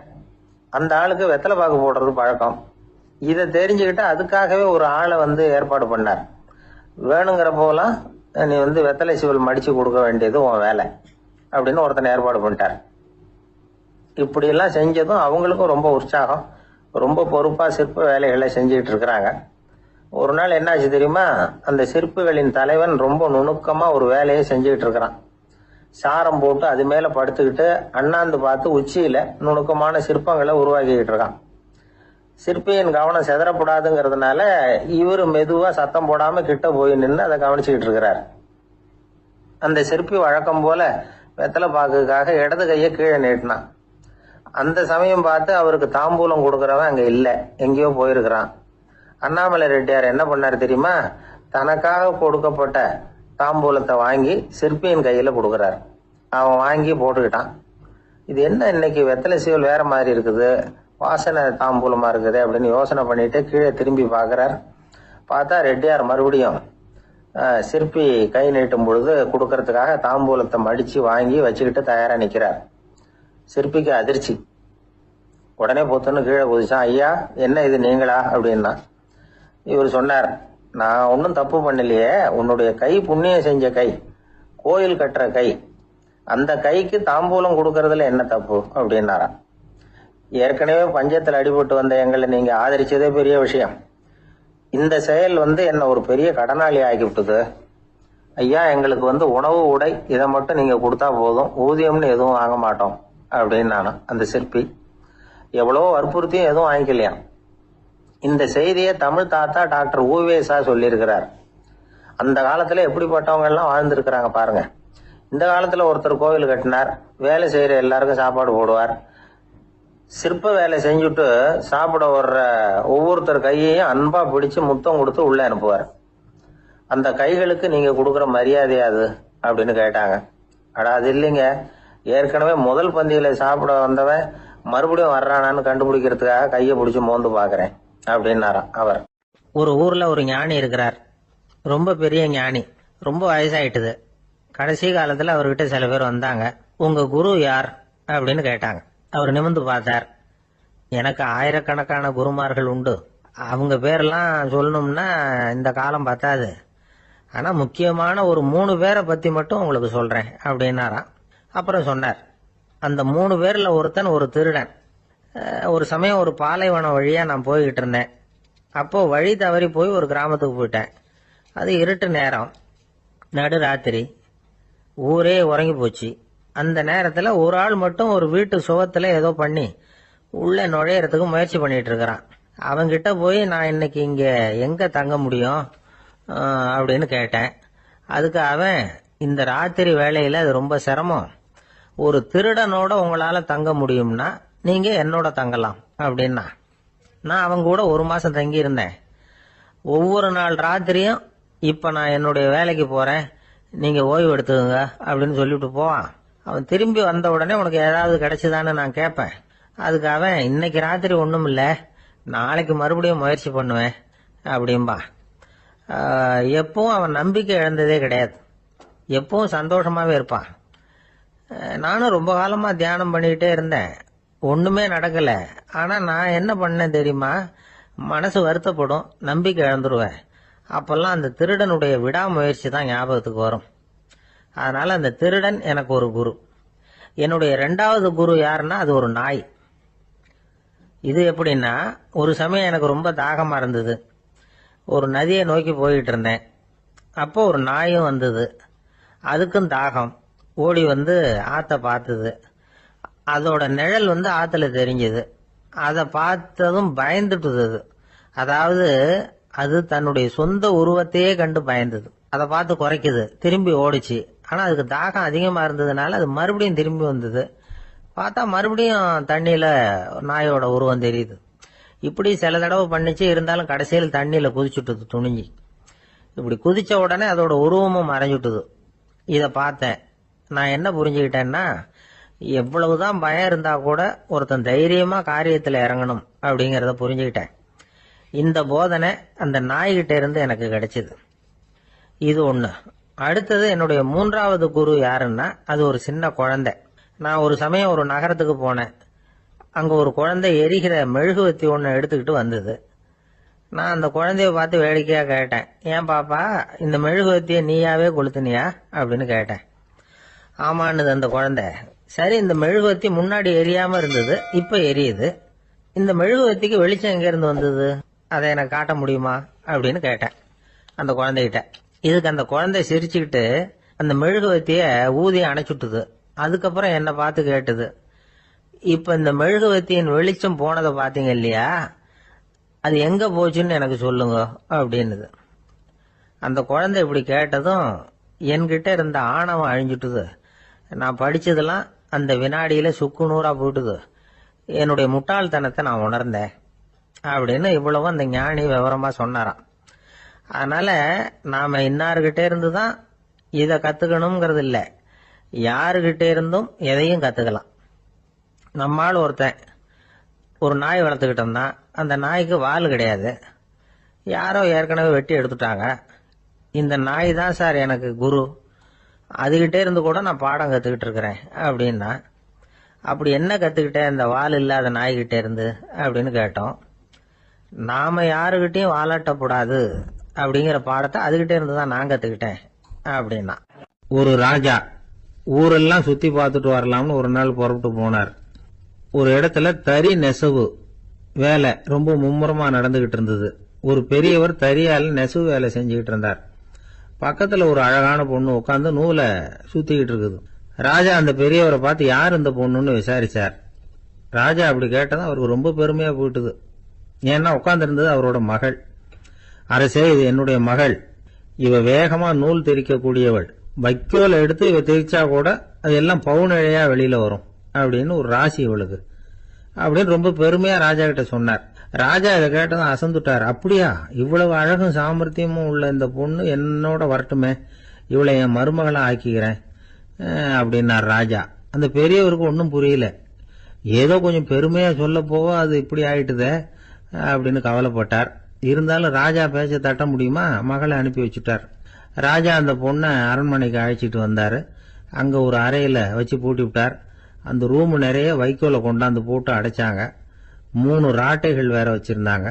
அந்த ஆளுக்கு வெத்தலை பாக்கு போடுறது பழக்கம். இதை தெரிஞ்சுக்கிட்டு அதுக்காகவே ஒரு ஆளை ஏற்பாடு பண்ணார். வேணுங்கிற போலாம் நீ வெத்தலை சிவல் மடிச்சு கொடுக்க வேண்டியது உன் வேலை அப்படின்னு ஒருத்தனை ஏற்பாடு பண்ணிட்டார். இப்படியெல்லாம் செஞ்சதும் அவங்களுக்கும் ரொம்ப உற்சாகம். ரொம்ப பொறுப்பா சிற்ப வேலைகளை செஞ்சுக்கிட்டு இருக்கிறாங்க. ஒரு நாள் என்னாச்சு தெரியுமா? அந்த சிற்பிகளின் தலைவன் ரொம்ப நுணுக்கமா ஒரு வேலையை செஞ்சுக்கிட்டு இருக்கிறான். சாரம் போட்டு அது மேல படுத்துக்கிட்டு அண்ணாந்து பார்த்து உச்சியில நுணுக்கமான சிற்பங்களை உருவாக்கிக்கிட்டு இருக்கான். சிற்பியின் கவனம் செதறப்படாதுங்கிறதுனால இவரு மெதுவா சத்தம் போடாம கிட்ட போய் நின்று அதை கவனிச்சுக்கிட்டு இருக்கிறார். அந்த சிற்பி வழக்கம் போல வெத்தலை பாக்குக்காக இடது கையை கீழே நீட்டினான். அந்த சமயம் பார்த்து அவருக்கு தாம்பூலம் கொடுக்கறவன் அங்க இல்ல, எங்கேயோ போயிருக்கிறான். அண்ணாமலை ரெட்டியார் என்ன பண்ணாரு தெரியுமா? தனக்காக கொடுக்கப்பட்ட தாம்பூலத்தை வாங்கி சிற்பியின் கையில கொடுக்கறாரு. அவன் வாங்கி போட்டுக்கிட்டான். இது என்ன இன்னைக்கு வெத்தலை சீவல் வேற மாதிரி இருக்குது, வாசனை தாம்பூலமா இருக்குது அப்படின்னு யோசனை பண்ணிட்டு கீழே திரும்பி பாக்குறார். பார்த்தா ரெட்டியார் மறுபடியும் சிற்பி கை நீட்டும் பொழுது கொடுக்கறதுக்காக தாம்பூலத்தை மடிச்சு வாங்கி வச்சுக்கிட்டு தயாரா நிக்கிறார். சிற்பிக்கு அதிர்ச்சி. உடனே பொத்துன்னு கீழே குதிச்சான். ஐயா, என்ன இது நீங்களா அப்படின்னா. இவர் சொன்னார், நான் ஒன்றும் தப்பு பண்ணலையே, உன்னுடைய கை புண்ணியம் செஞ்ச கை, கோயில் கட்டுற கை, அந்த கைக்கு தாம்பூலம் கொடுக்கறதுல என்ன தப்பு அப்படின்னாராம். ஏற்கனவே பஞ்சத்தில் அடிபட்டு வந்த எங்களை நீங்க ஆதரிச்சதே பெரிய விஷயம். இந்த செயல் என்ன ஒரு பெரிய கடனாளி ஆகிவிட்டது. ஐயா, எங்களுக்கு உணவு உடை இதை மட்டும் நீங்க கொடுத்தா போதும், ஊதியம்னு எதுவும் வாங்க மாட்டோம் அப்படின்னு நானும். அந்த சிற்பி எவ்வளவோ வற்புறுத்தியும் எதுவும் வாங்கிக்கலையாம். இந்த செய்தியை தமிழ் தாத்தா டாக்டர் ஊவேசா சொல்லியிருக்கிறார். அந்த காலத்துல எப்படிப்பட்டவங்க எல்லாம் வாழ்ந்திருக்கிறாங்க பாருங்க. இந்த காலத்துல ஒருத்தர் கோவில் கட்டினார், வேலை செய்யற எல்லாருக்கும் சாப்பாடு போடுவார். சிற்ப வேலை செஞ்சுட்டு சாப்பிட வர்ற ஒவ்வொருத்தர் கையையும் அன்பா பிடிச்சு முத்தம் கொடுத்து உள்ள அனுப்புவார். அந்த கைகளுக்கு நீங்க கொடுக்குற மரியாதையாது அப்படின்னு கேட்டாங்க. அடா, அது இல்லைங்க, ஏற்கனவே முதல் பந்தியில சாப்பிட வந்தவன் மறுபடியும் வர்றானான்னு கண்டுபிடிக்கிறதுக்காக கையை பிடிச்சு மோந்து பாக்குறேன் அப்படின்னாராம் அவர். ஒரு ஊர்ல ஒரு ஞானி இருக்கிறார், ரொம்ப பெரிய ஞானி, ரொம்ப வயசாயிட்டுது. கடைசி காலத்துல அவர்கிட்ட சில பேர் வந்தாங்க. உங்க குரு யார் அப்படின்னு கேட்டாங்க. அவர் நிமிர்ந்து பார்த்தார். எனக்கு ஆயிரக்கணக்கான குருமார்கள் உண்டு, அவங்க பேரெல்லாம் சொல்லணும்னா இந்த காலம் பத்தாது, ஆனா முக்கியமான ஒரு 3 பேரை பத்தி மட்டும் உங்களுக்கு சொல்றேன் அப்படின்னாராம். அப்புறம் சொன்னார், அந்த 3 பேர்ல ஒருத்தன் ஒரு திருடன். ஒரு சமயம் ஒரு பாலைவனம் வழியா நான் போய்கிட்டு இருந்தேன். அப்போ வழி தவறி போய் ஒரு கிராமத்துக்கு போயிட்டேன். அது இருட்டு நேரம், நடு ராத்திரி, ஊரே உறங்கி போச்சு. அந்த நேரத்துல ஒரு ஆள் மட்டும் ஒரு வீட்டு சுவத்துல ஏதோ பண்ணி உள்ள நுழையறதுக்கு முயற்சி பண்ணிட்டு இருக்கிறான். அவன்கிட்ட போய் நான் இன்னைக்கு இங்க எங்க தங்க முடியும் அப்படின்னு கேட்டேன். அதுக்கு அவன், இந்த ராத்திரி வேளையில அது ரொம்ப சிரமம், ஒரு திருடனோட உங்களால தங்க முடியும்னா நீங்க என்னோட தங்கலாம் அப்படின்னா. நான் அவங்க கூட 1 மாசம் தங்கி இருந்தேன். ஒவ்வொரு நாள் ராத்திரியும் இப்ப நான் என்னுடைய வேலைக்கு போறேன், நீங்க ஓய்வு எடுத்துக்கங்க அப்படின்னு சொல்லிட்டு போவான். அவன் திரும்பி வந்த உடனே உனக்கு ஏதாவது கிடைச்சுதான்னு நான் கேட்பேன். அதுக்கு அவன், இன்னைக்கு ராத்திரி ஒண்ணும் இல்ல, நாளைக்கு மறுபடியும் முயற்சி பண்ணுவேன் அப்படின்பா. எப்பவும் அவன் நம்பிக்கை இழந்ததே கிடையாது, எப்பவும் சந்தோஷமாவே இருப்பான். நானும் ரொம்ப காலமா தியானம் பண்ணிக்கிட்டே இருந்தேன், ஒண்ணுமே நடக்கல. ஆனா நான் என்ன பண்ணேன் தெரியுமா? மனசு வருத்தப்படும், நம்பிக்கை இழந்துருவேன். அப்பெல்லாம் அந்த திருடனுடைய விடாமுயற்சி தான் ஞாபகத்துக்கு வரும். அதனால அந்த திருடன் எனக்கு ஒரு குரு. என்னுடைய 2வது குரு யாருன்னா அது ஒரு நாய். இது எப்படின்னா, ஒரு சமயம் எனக்கு ரொம்ப தாகமா இருந்தது. ஒரு நதியை நோக்கி போயிட்டு இருந்தேன். அப்போ ஒரு நாயும் வந்தது. அதுக்கும் தாகம். ஓடி ஆத்த பார்த்தது. அதோட நிழல் ஆத்துல தெரிஞ்சது. அதை பார்த்ததும் பயந்துட்டுது. அதாவது அது தன்னுடைய சொந்த உருவத்தையே கண்டு பயந்தது. அதை பார்த்து குறைக்குது, திரும்பி ஓடிச்சு. ஆனா அதுக்கு தாகம் அதிகமா இருந்ததுனால அது மறுபடியும் திரும்பி வந்தது. பார்த்தா மறுபடியும் தண்ணியில நாயோட உருவம் தெரியுது. இப்படி சில தடவை பண்ணிச்சு. இருந்தாலும் கடைசியில் தண்ணியில குதிச்சுட்டுது துணிஞ்சி. இப்படி குதிச்ச உடனே அதோட உருவமும் மறைஞ்சுட்டுது. இத பார்த்தேன். நான் என்ன புரிஞ்சுக்கிட்டேன்னா, எவ்வளவுதான் பயம் இருந்தா கூட ஒருத்தன் தைரியமா காரியத்துல இறங்கணும் அப்படிங்கறத புரிஞ்சுக்கிட்டேன். இந்த போதனை அந்த நாய்கிட்ட இருந்து எனக்கு கிடைச்சது. இது ஒண்ணு. அடுத்தது என்னுடைய மூன்றாவது குரு யாருன்னா அது ஒரு சின்ன குழந்தை. நான் ஒரு சமயம் ஒரு நகரத்துக்கு போனேன். அங்க ஒரு குழந்தை எரிகிற மெழுகுவத்தி ஒண்ணு எடுத்துக்கிட்டு வந்தது. நான் அந்த குழந்தைய பார்த்து வேடிக்கையா கேட்டேன், ஏன் பாப்பா இந்த மெழுகுவத்திய நீயாவே கொளுத்துனியா அப்படின்னு கேட்டேன். ஆமான்னுது அந்த குழந்தை. சரி, இந்த மெழுகுவத்தி முன்னாடி எரியாம இருந்தது, இப்ப எரியுது. இந்த மெழுகுவத்திக்கு வெளிச்சம் எங்க இருந்து வந்தது, அதை எனக்கு காட்ட முடியுமா அப்படின்னு கேட்டேன் அந்த குழந்தைகிட்ட. இதுக்கு அந்த குழந்தை சிரிச்சுக்கிட்டு அந்த மெழுகுவத்திய ஊதி அணைச்சுட்டுது. அதுக்கப்புறம் என்ன பார்த்து கேட்டுது, இப்ப இந்த மெழுகுவத்தியின் வெளிச்சம் போனதை பாத்தீங்க இல்லையா, அது எங்க போச்சுன்னு எனக்கு சொல்லுங்க அப்படின்னுது. அந்த குழந்தை இப்படி கேட்டதும் என்கிட்ட இருந்த ஆணவம் அழிஞ்சுட்டுது. நான் படிச்சதெல்லாம் அந்த வினாடியில சுக்கு நூறா போயிட்டுது. என்னுடைய முட்டாள்தனத்தை நான் உணர்ந்தேன் அப்படின்னு இவ்வளவு அந்த ஞானி விவரமா சொன்னாராம். அதனால நாம இன்னார்கிட்ட இருந்துதான் இதை கத்துக்கணுங்கிறது இல்ல, யாருகிட்ட இருந்தும் எதையும் கத்துக்கலாம். நம்மால் ஒருத்தன் ஒரு நாய் வளர்த்துக்கிட்டோம்னா அந்த நாய்க்கு வால் கிடையாது, யாரோ ஏற்கனவே வெட்டி எடுத்துட்டாங்க. இந்த நாய் தான் சார் எனக்கு குரு, அதுகிட்டே இருந்து கூட நான் பாடம் கத்துக்கிட்டு இருக்கிறேன் அப்படின்னா, அப்படி என்ன கத்துக்கிட்டேன் இந்த வால் இல்லாத நாய்கிட்ட இருந்து அப்படின்னு கேட்டோம். நாம யாருகிட்டையும் வாலாட்டக்கூடாது அப்படிங்கிற பாடத்தை அதுகிட்ட இருந்து தான் நான் கத்துக்கிட்டேன் அப்படின்னா. ஒரு ராஜா ஊரெல்லாம் சுத்தி பார்த்துட்டு வரலாம்னு ஒரு நாள் புறப்பட்டு போனார். ஒரு இடத்துல தறி நெசவு வேலை ரொம்ப மும்முரமா நடந்துகிட்டு இருந்தது. ஒரு பெரியவர் தறியால நெசவு வேலை செஞ்சுக்கிட்டு இருந்தார். பக்கத்துல ஒரு அழகான பொண்ணு உட்காந்து நூலை சுத்திக்கிட்டு இருக்குது. ராஜா அந்த பெரியவரை பார்த்து யார் இந்த பொண்ணுன்னு விசாரிச்சார். ராஜா அப்படி கேட்டதும் அவருக்கு ரொம்ப பெருமையா போயிட்டுது. ஏன்னா உட்கார்ந்து இருந்தது அவரோட மகள். அரசே, இது என்னுடைய மகள், இவ வேகமா நூல் தெரிக்கக்கூடியவள், வைக்கோல எடுத்து இவ தெரிச்சா கூட அது எல்லாம் பவுனிழையா வெளியில வரும் அப்படின்னு ஒரு ராசி இவளுக்கு அப்படின்னு ரொம்ப பெருமையா ராஜா கிட்ட சொன்னார். ராஜா இதை கேட்டதும் அசந்துட்டார். அப்படியா, இவ்வளவு அழகும் சாமர்த்தியமும் உள்ள இந்த பொண்ணு என்னோட வரட்டுமே, இவளை என் மருமகளா ஆக்கிக்கிறேன் அப்படின்னார் ராஜா. அந்த பெரியவருக்கு ஒன்னும் புரியல. ஏதோ கொஞ்சம் பெருமையா சொல்ல போவோ அது இப்படி ஆயிட்டுதே அப்படின்னு கவலைப்பட்டார். இருந்தாலும் ராஜா பேச்ச தட்ட முடியுமா, மகளை அனுப்பி வச்சுட்டார். ராஜா அந்த பொண்ணை அரண்மனைக்கு அழைச்சிட்டு வந்தாரு. அங்க ஒரு அறையில வச்சு பூட்டி விட்டார். அந்த ரூம் நிறைய வைக்கோல கொண்டாந்து போட்டு அடைச்சாங்க. 3 ராட்டைகள் வேற வச்சிருந்தாங்க.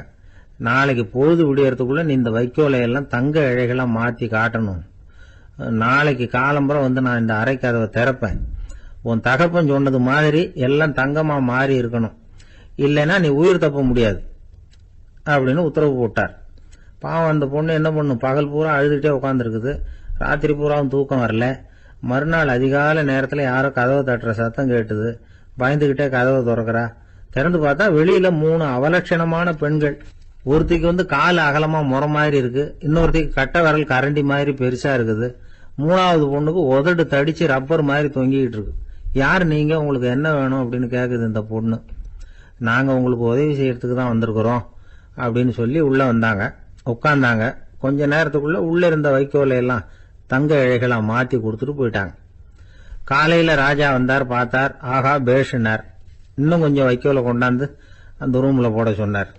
நாளைக்கு பொழுது விடியறதுக்குள்ள நீ இந்த வைக்கோலையெல்லாம் தங்க இழைகளா மாத்தி காட்டணும். நாளைக்கு காலம்பரம் வந்து நான் இந்த அறை கதவை திறப்பேன். உன் தகப்பன் சொன்னது மாதிரி எல்லாம் தங்கமா மாறி இருக்கணும், இல்லைன்னா நீ உயிர் தப்ப முடியாது அப்படின்னு உத்தரவு போட்டார். பாவம் அந்த பொண்ணு என்ன பண்ணும், பகல் பூரா அழுதுகிட்டே உட்காந்துருக்குது. ராத்திரி பூராவும் தூக்கம் வரல. மறுநாள் அதிகாலை நேரத்துல யாரோ கதவை தட்டுற சத்தம் கேட்டுது. பயந்துகிட்டே கதவை திறக்கிறா. திறந்து பார்த்தா வெளியில 3 அவலட்சணமான பெண்கள். ஒருத்திக்கு வந்து கால் அகலமா முறை மாதிரி இருக்கு, இன்னொருத்திக்கு கட்டை விரல் கரண்டி மாதிரி பெருசா இருக்குது, 3வது பொண்ணுக்கு உதடு தடிச்சு ரப்பர் மாதிரி தொங்கிக்கிட்டு இருக்கு. யார் நீங்க, உங்களுக்கு என்ன வேணும் அப்படின்னு கேக்குது இந்த பொண்ணு. நாங்க உங்களுக்கு உதவி செய்யறதுக்கு தான் வந்திருக்கிறோம் அப்படின்னு சொல்லி உள்ள வந்தாங்க, உட்கார்ந்தாங்க. கொஞ்ச நேரத்துக்குள்ள உள்ள இருந்த வைக்கோலை எல்லாம் தங்க இழைகளா மாத்தி கொடுத்துட்டு போயிட்டாங்க. காலையில ராஜா வந்தார், பார்த்தார். ஆகா பேஷுனார். இன்னும் கொஞ்சம் வைக்கோலை கொண்டாந்து அந்த ரூம்ல போட சொன்னார்.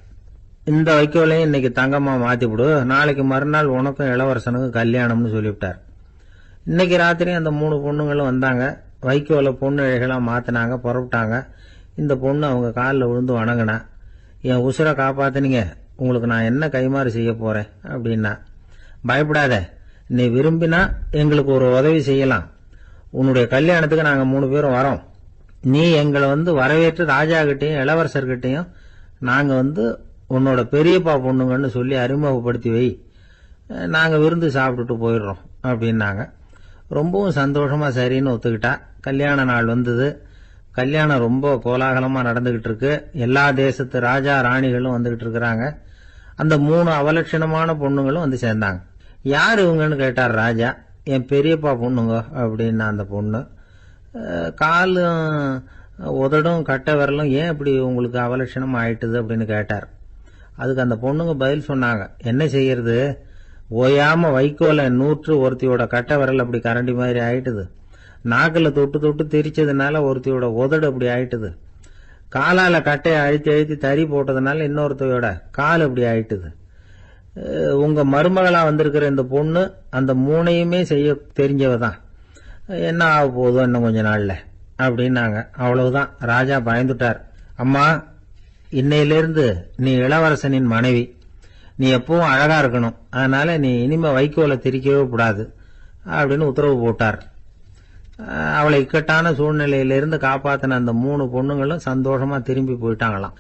இந்த வைக்கோலையும் இன்னைக்கு தங்கமா மாத்தி விடு, நாளைக்கு மறுநாள் உனக்கும் இளவரசனுக்கும் கல்யாணம்னு சொல்லிவிட்டார். இன்னைக்கு ராத்திரி அந்த 3 பொண்ணுங்களும் வந்தாங்க. வைக்கோலை பொண்ணு இழைகளா மாத்தினாங்க, புறப்பட்டாங்க. இந்த பொண்ணு அவங்க காலில் விழுந்து வணங்கினா. என் உசுரை காப்பாத்தினீங்க, உங்களுக்கு நான் என்ன கைமாறு செய்ய போறேன் அப்படின்னா. பயப்படாத, நீ விரும்பினா எங்களுக்கு ஒரு உதவி செய்யலாம். உன்னுடைய கல்யாணத்துக்கு நாங்க 3 பேரும் வரோம். நீ எங்களை வந்து வரவேற்று ராஜா கிட்டையும் இளவரசர்கிட்டையும் நாங்க வந்து உன்னோட பெரியப்பா பொண்ணுங்கன்னு சொல்லி அறிமுகப்படுத்தி வை, நாங்க விருந்து சாப்பிட்டுட்டு போயிடுறோம் அப்படின்னாங்க. ரொம்பவும் சந்தோஷமா சரின்னு ஒத்துக்கிட்டா. கல்யாண நாள் வந்தது. கல்யாணம் ரொம்ப கோலாகலமா நடந்துகிட்டு இருக்கு. எல்லா தேசத்து ராஜா ராணிகளும் வந்துகிட்டு இருக்கிறாங்க. அந்த 3 அவலட்சணமான பொண்ணுங்களும் வந்து சேர்ந்தாங்க. யார் இவங்கன்னு கேட்டார் ராஜா. என் பெரியப்பா பொண்ணுங்க அப்படின்னா அந்த பொண்ணு. காலும் உதடும் கட்டை விரலும் ஏன் இப்படி உங்களுக்கு அவலட்சணம் ஆயிட்டுது அப்படின்னு கேட்டார். அதுக்கு அந்த பொண்ணுங்க பதில் சொன்னாங்க. என்ன செய்யறது, ஓயாம வைக்கோல 100 ஒருத்தியோட கட்டை விரல் அப்படி கரண்டி மாதிரி ஆயிட்டுது, நாக்கில் தொட்டு தொட்டு திரிச்சதுனால ஒருத்தியோட உதடு அப்படி ஆயிட்டுது, காலால கட்டையை அழுத்தி அழுத்தி தறி போட்டதுனால இன்னொருத்தையோட கால் இப்படி ஆயிட்டுது. உங்க மருமகளா வந்திருக்கிற இந்த பொண்ணு அந்த மூணையுமே செய்ய தெரிஞ்சவ தான். என்ன ஆக போதோ இன்னும் கொஞ்ச நாள்ல அப்படின்னாங்க. அவ்வளவுதான், ராஜா பயந்துட்டார். அம்மா, இன்னையிலிருந்து நீ இளவரசனின் மனைவி, நீ எப்பவும் அழகா இருக்கணும், அதனால நீ இனிமே வைக்கோலை திரிக்கவே கூடாது அப்படின்னு உத்தரவு போட்டார். அவளை இக்கட்டான சூழ்நிலையிலிருந்து காப்பாத்தின அந்த 3 பொண்ணுங்களும் சந்தோஷமா திரும்பி போயிட்டாங்களாம்.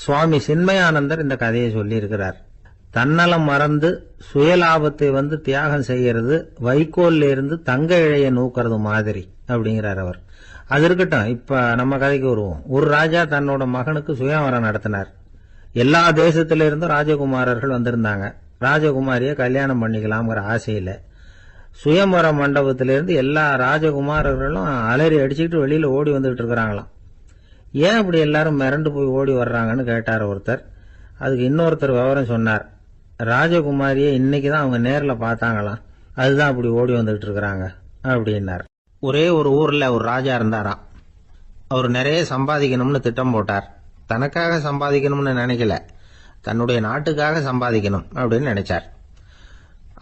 சுவாமி சின்மயானந்தர் இந்த கதையை சொல்லி இருக்கிறார். தன்னலம் மறந்து சுயலாபத்தை தியாகம் செய்யறது வைக்கோல்ல இருந்து தங்க இழைய நூக்கிறது மாதிரி அப்படிங்கிறார் அவர். அது இருக்கட்டும், இப்ப நம்ம கதைக்கு வருவோம். ஒரு ராஜா தன்னோட மகனுக்கு சுயவரம் நடத்தினார். எல்லா தேசத்தில இருந்தும் ராஜகுமாரர்கள் வந்திருந்தாங்க. ராஜகுமாரிய கல்யாணம் பண்ணிக்கலாம்ங்கிற ஆசையில சுயம்பர மண்டபத்திலிருந்து எல்லா ராஜகுமாரர்களும் அலறி அடிச்சுக்கிட்டு வெளியில ஓடி வந்துட்டு இருக்கிறாங்களாம். ஏன் அப்படி எல்லாரும் மிரண்டு போய் ஓடி வர்றாங்கன்னு கேட்டார் ஒருத்தர். அதுக்கு இன்னொருத்தர் விவரம் சொன்னார். ராஜகுமாரியை இன்னைக்குதான் அவங்க நேர்ல பார்த்தாங்களாம், அதுதான் அப்படி ஓடி வந்துட்டு இருக்கிறாங்க அப்படின்னார். ஒரே ஒரு ஊர்ல ஒரு ராஜா இருந்தாராம். அவர் நிறைய சம்பாதிக்கணும்னு திட்டம் போட்டார். தனக்காக சம்பாதிக்கணும்னு நினைக்கல, தன்னுடைய நாட்டுக்காக சம்பாதிக்கணும் அப்படின்னு நினைச்சார்.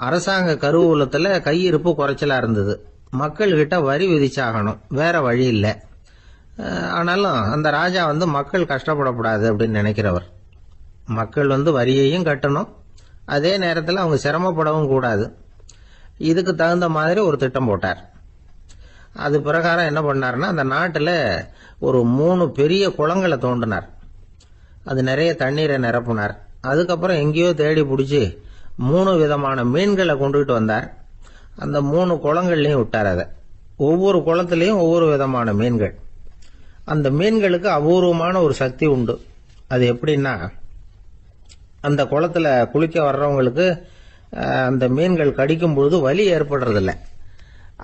அரசாங்க கருவூலத்துல கையிருப்பு குறைச்சலா இருந்தது. மக்கள் கிட்ட வரி விதிச்சாகணும், வேற வழி இல்லை. ஆனாலும் அந்த ராஜா மக்கள் கஷ்டப்படக்கூடாது அப்படின்னு நினைக்கிறவர். மக்கள் வரியையும் கட்டணும், அதே நேரத்தில் அவங்க சிரமப்படவும் கூடாது. இதுக்கு தகுந்த மாதிரி ஒரு திட்டம் போட்டார். அது பிரகாரம் என்ன பண்ணார்னா, அந்த நாட்டில் ஒரு 3 பெரிய குளங்களை தோண்டினார். அது நிறைய தண்ணீரை நிரப்புனார். அதுக்கப்புறம் எங்கேயோ தேடி பிடிச்சி 3 விதமான மீன்களை கொண்டுகிட்டு வந்தார். அந்த 3 குளங்கள்லையும் விட்டார். அதை ஒவ்வொரு குளத்திலையும் ஒவ்வொரு விதமான மீன்கள். அந்த மீன்களுக்கு அபூர்வமான ஒரு சக்தி உண்டு. அது எப்படின்னா, அந்த குளத்துல குளிக்க வர்றவங்களுக்கு அந்த மீன்கள் கடிக்கும் பொழுது வலி ஏற்படுறதில்லை.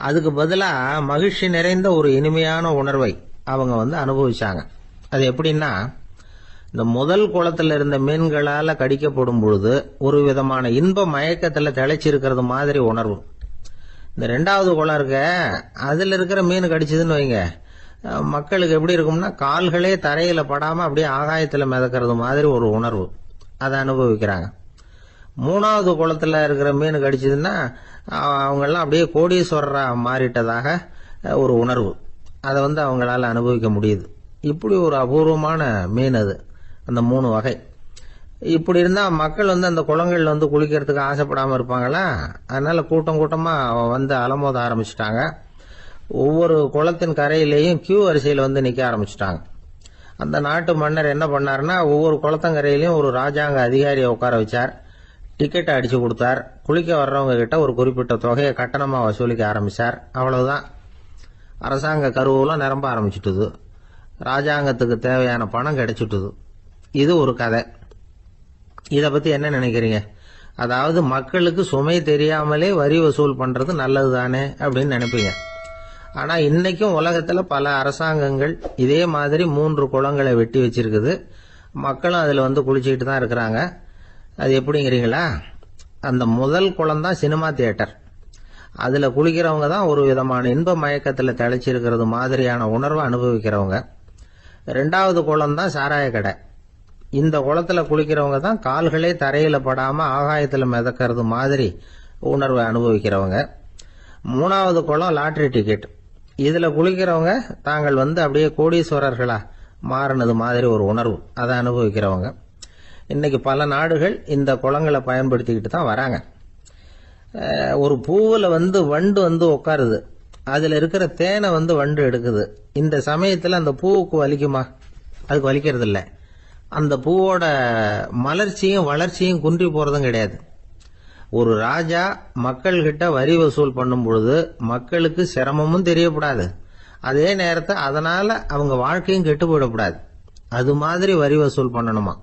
அதுக்கு பதிலா மகிழ்ச்சி நிறைந்த ஒரு இனிமையான உணர்வை அவங்க அனுபவிச்சாங்க. அது எப்படின்னா, இந்த முதல் குளத்துல இருந்த மீன்களால கடிக்கப்படும் பொழுது ஒரு விதமான இன்ப மயக்கத்துல திளைச்சிருக்கிறது மாதிரி உணர்வு. இந்த 2வது குளம் இருக்க, அதுல இருக்கிற மீன் கடிச்சதுன்னு வைங்க, மக்களுக்கு எப்படி இருக்கும்னா, கால்களே தரையில படாம அப்படியே ஆகாயத்துல மிதக்கிறது மாதிரி ஒரு உணர்வு. அதை அனுபவிக்கிறாங்க. 3வது குளத்துல இருக்கிற மீன் கடிச்சதுன்னா அவங்கெல்லாம் அப்படியே கோடீஸ்வரரா மாறிட்டதாக ஒரு உணர்வு. அதை அவங்களால அனுபவிக்க முடியுது. இப்படி ஒரு அபூர்வமான மீன் அது, அந்த 3 வகை. இப்படி இருந்தா மக்கள் அந்த குளங்கள் குளிக்கிறதுக்கு ஆசைப்படாம இருப்பாங்களா? அதனால கூட்டம் கூட்டமா அலமோத ஆரம்பிச்சுட்டாங்க. ஒவ்வொரு குளத்தின் கரையிலேயும் கியூ வரிசையில் நிக்க ஆரம்பிச்சுட்டாங்க. அந்த நாட்டு மன்னர் என்ன பண்ணாருன்னா, ஒவ்வொரு குளத்தங்கரையிலையும் ஒரு ராஜாங்க அதிகாரியை உட்கார வச்சார். டிக்கெட்டை அடிச்சு கொடுத்தார். குளிக்க வர்றவங்க கிட்ட ஒரு குறிப்பிட்ட தொகையை கட்டணமா வசூலிக்க ஆரம்பிச்சார். அவ்வளவுதான், அரசாங்க கருவூலம் நிரம்ப ஆரம்பிச்சுட்டுது. ராஜாங்கத்துக்கு தேவையான பணம் கிடைச்சிட்டுது. இது ஒரு கதை. இத பத்தி என்ன நினைக்கிறீங்க? அதாவது மக்களுக்கு சுமை தெரியாமலே வரி வசூல் பண்றது நல்லது தானே அப்படின்னு நினைப்பீங்க. ஆனா இன்னைக்கும் உலகத்துல பல அரசாங்கங்கள் இதே மாதிரி 3 குளங்களை வெட்டி வச்சிருக்குது. மக்களும் அதுல குளிச்சுக்கிட்டு தான் இருக்கிறாங்க. அது எப்படிங்கிறீங்களா? அந்த முதல் குளம் தான் சினிமா தியேட்டர். அதுல குளிக்கிறவங்க தான் ஒரு விதமான இன்ப மயக்கத்துல திளைச்சிருக்கிறது மாதிரியான உணர்வை அனுபவிக்கிறவங்க. 2வது குளம் தான் சாராய கடை. இந்த குளத்துல குளிக்கிறவங்க தான் கால்களே தரையில படாம ஆகாயத்துல மிதக்கிறது மாதிரி உணர்வை அனுபவிக்கிறவங்க. 3வது குளம் லாட்டரி டிக்கெட். இதுல குளிக்கிறவங்க தாங்கள் அப்படியே கோடீஸ்வரர்களா மாறினது மாதிரி ஒரு உணர்வு, அதை அனுபவிக்கிறவங்க. இன்னைக்கு பல நாடுகள் இந்த குளங்களை பயன்படுத்திக்கிட்டு தான் வராங்க. ஒரு பூவுல வண்டு உட்காருது. அதுல இருக்கிற தேனை வண்டு எடுக்குது. இந்த சமயத்துல அந்த பூவுக்கு வலிக்குமா? அதுக்கு வலிக்கிறது இல்லை. அந்த பூவோட மலர்ச்சியும் வளர்ச்சியும் குன்றி போறதும் கிடையாது. ஒரு ராஜா மக்கள் கிட்ட வரி வசூல் பண்ணும் பொழுது மக்களுக்கு சிரமமும் தெரியக்கூடாது, அதே நேரத்தை அதனால அவங்க வாழ்க்கையும் கெட்டு போயிடக்கூடாது. அது மாதிரி வரி வசூல் பண்ணணுமா.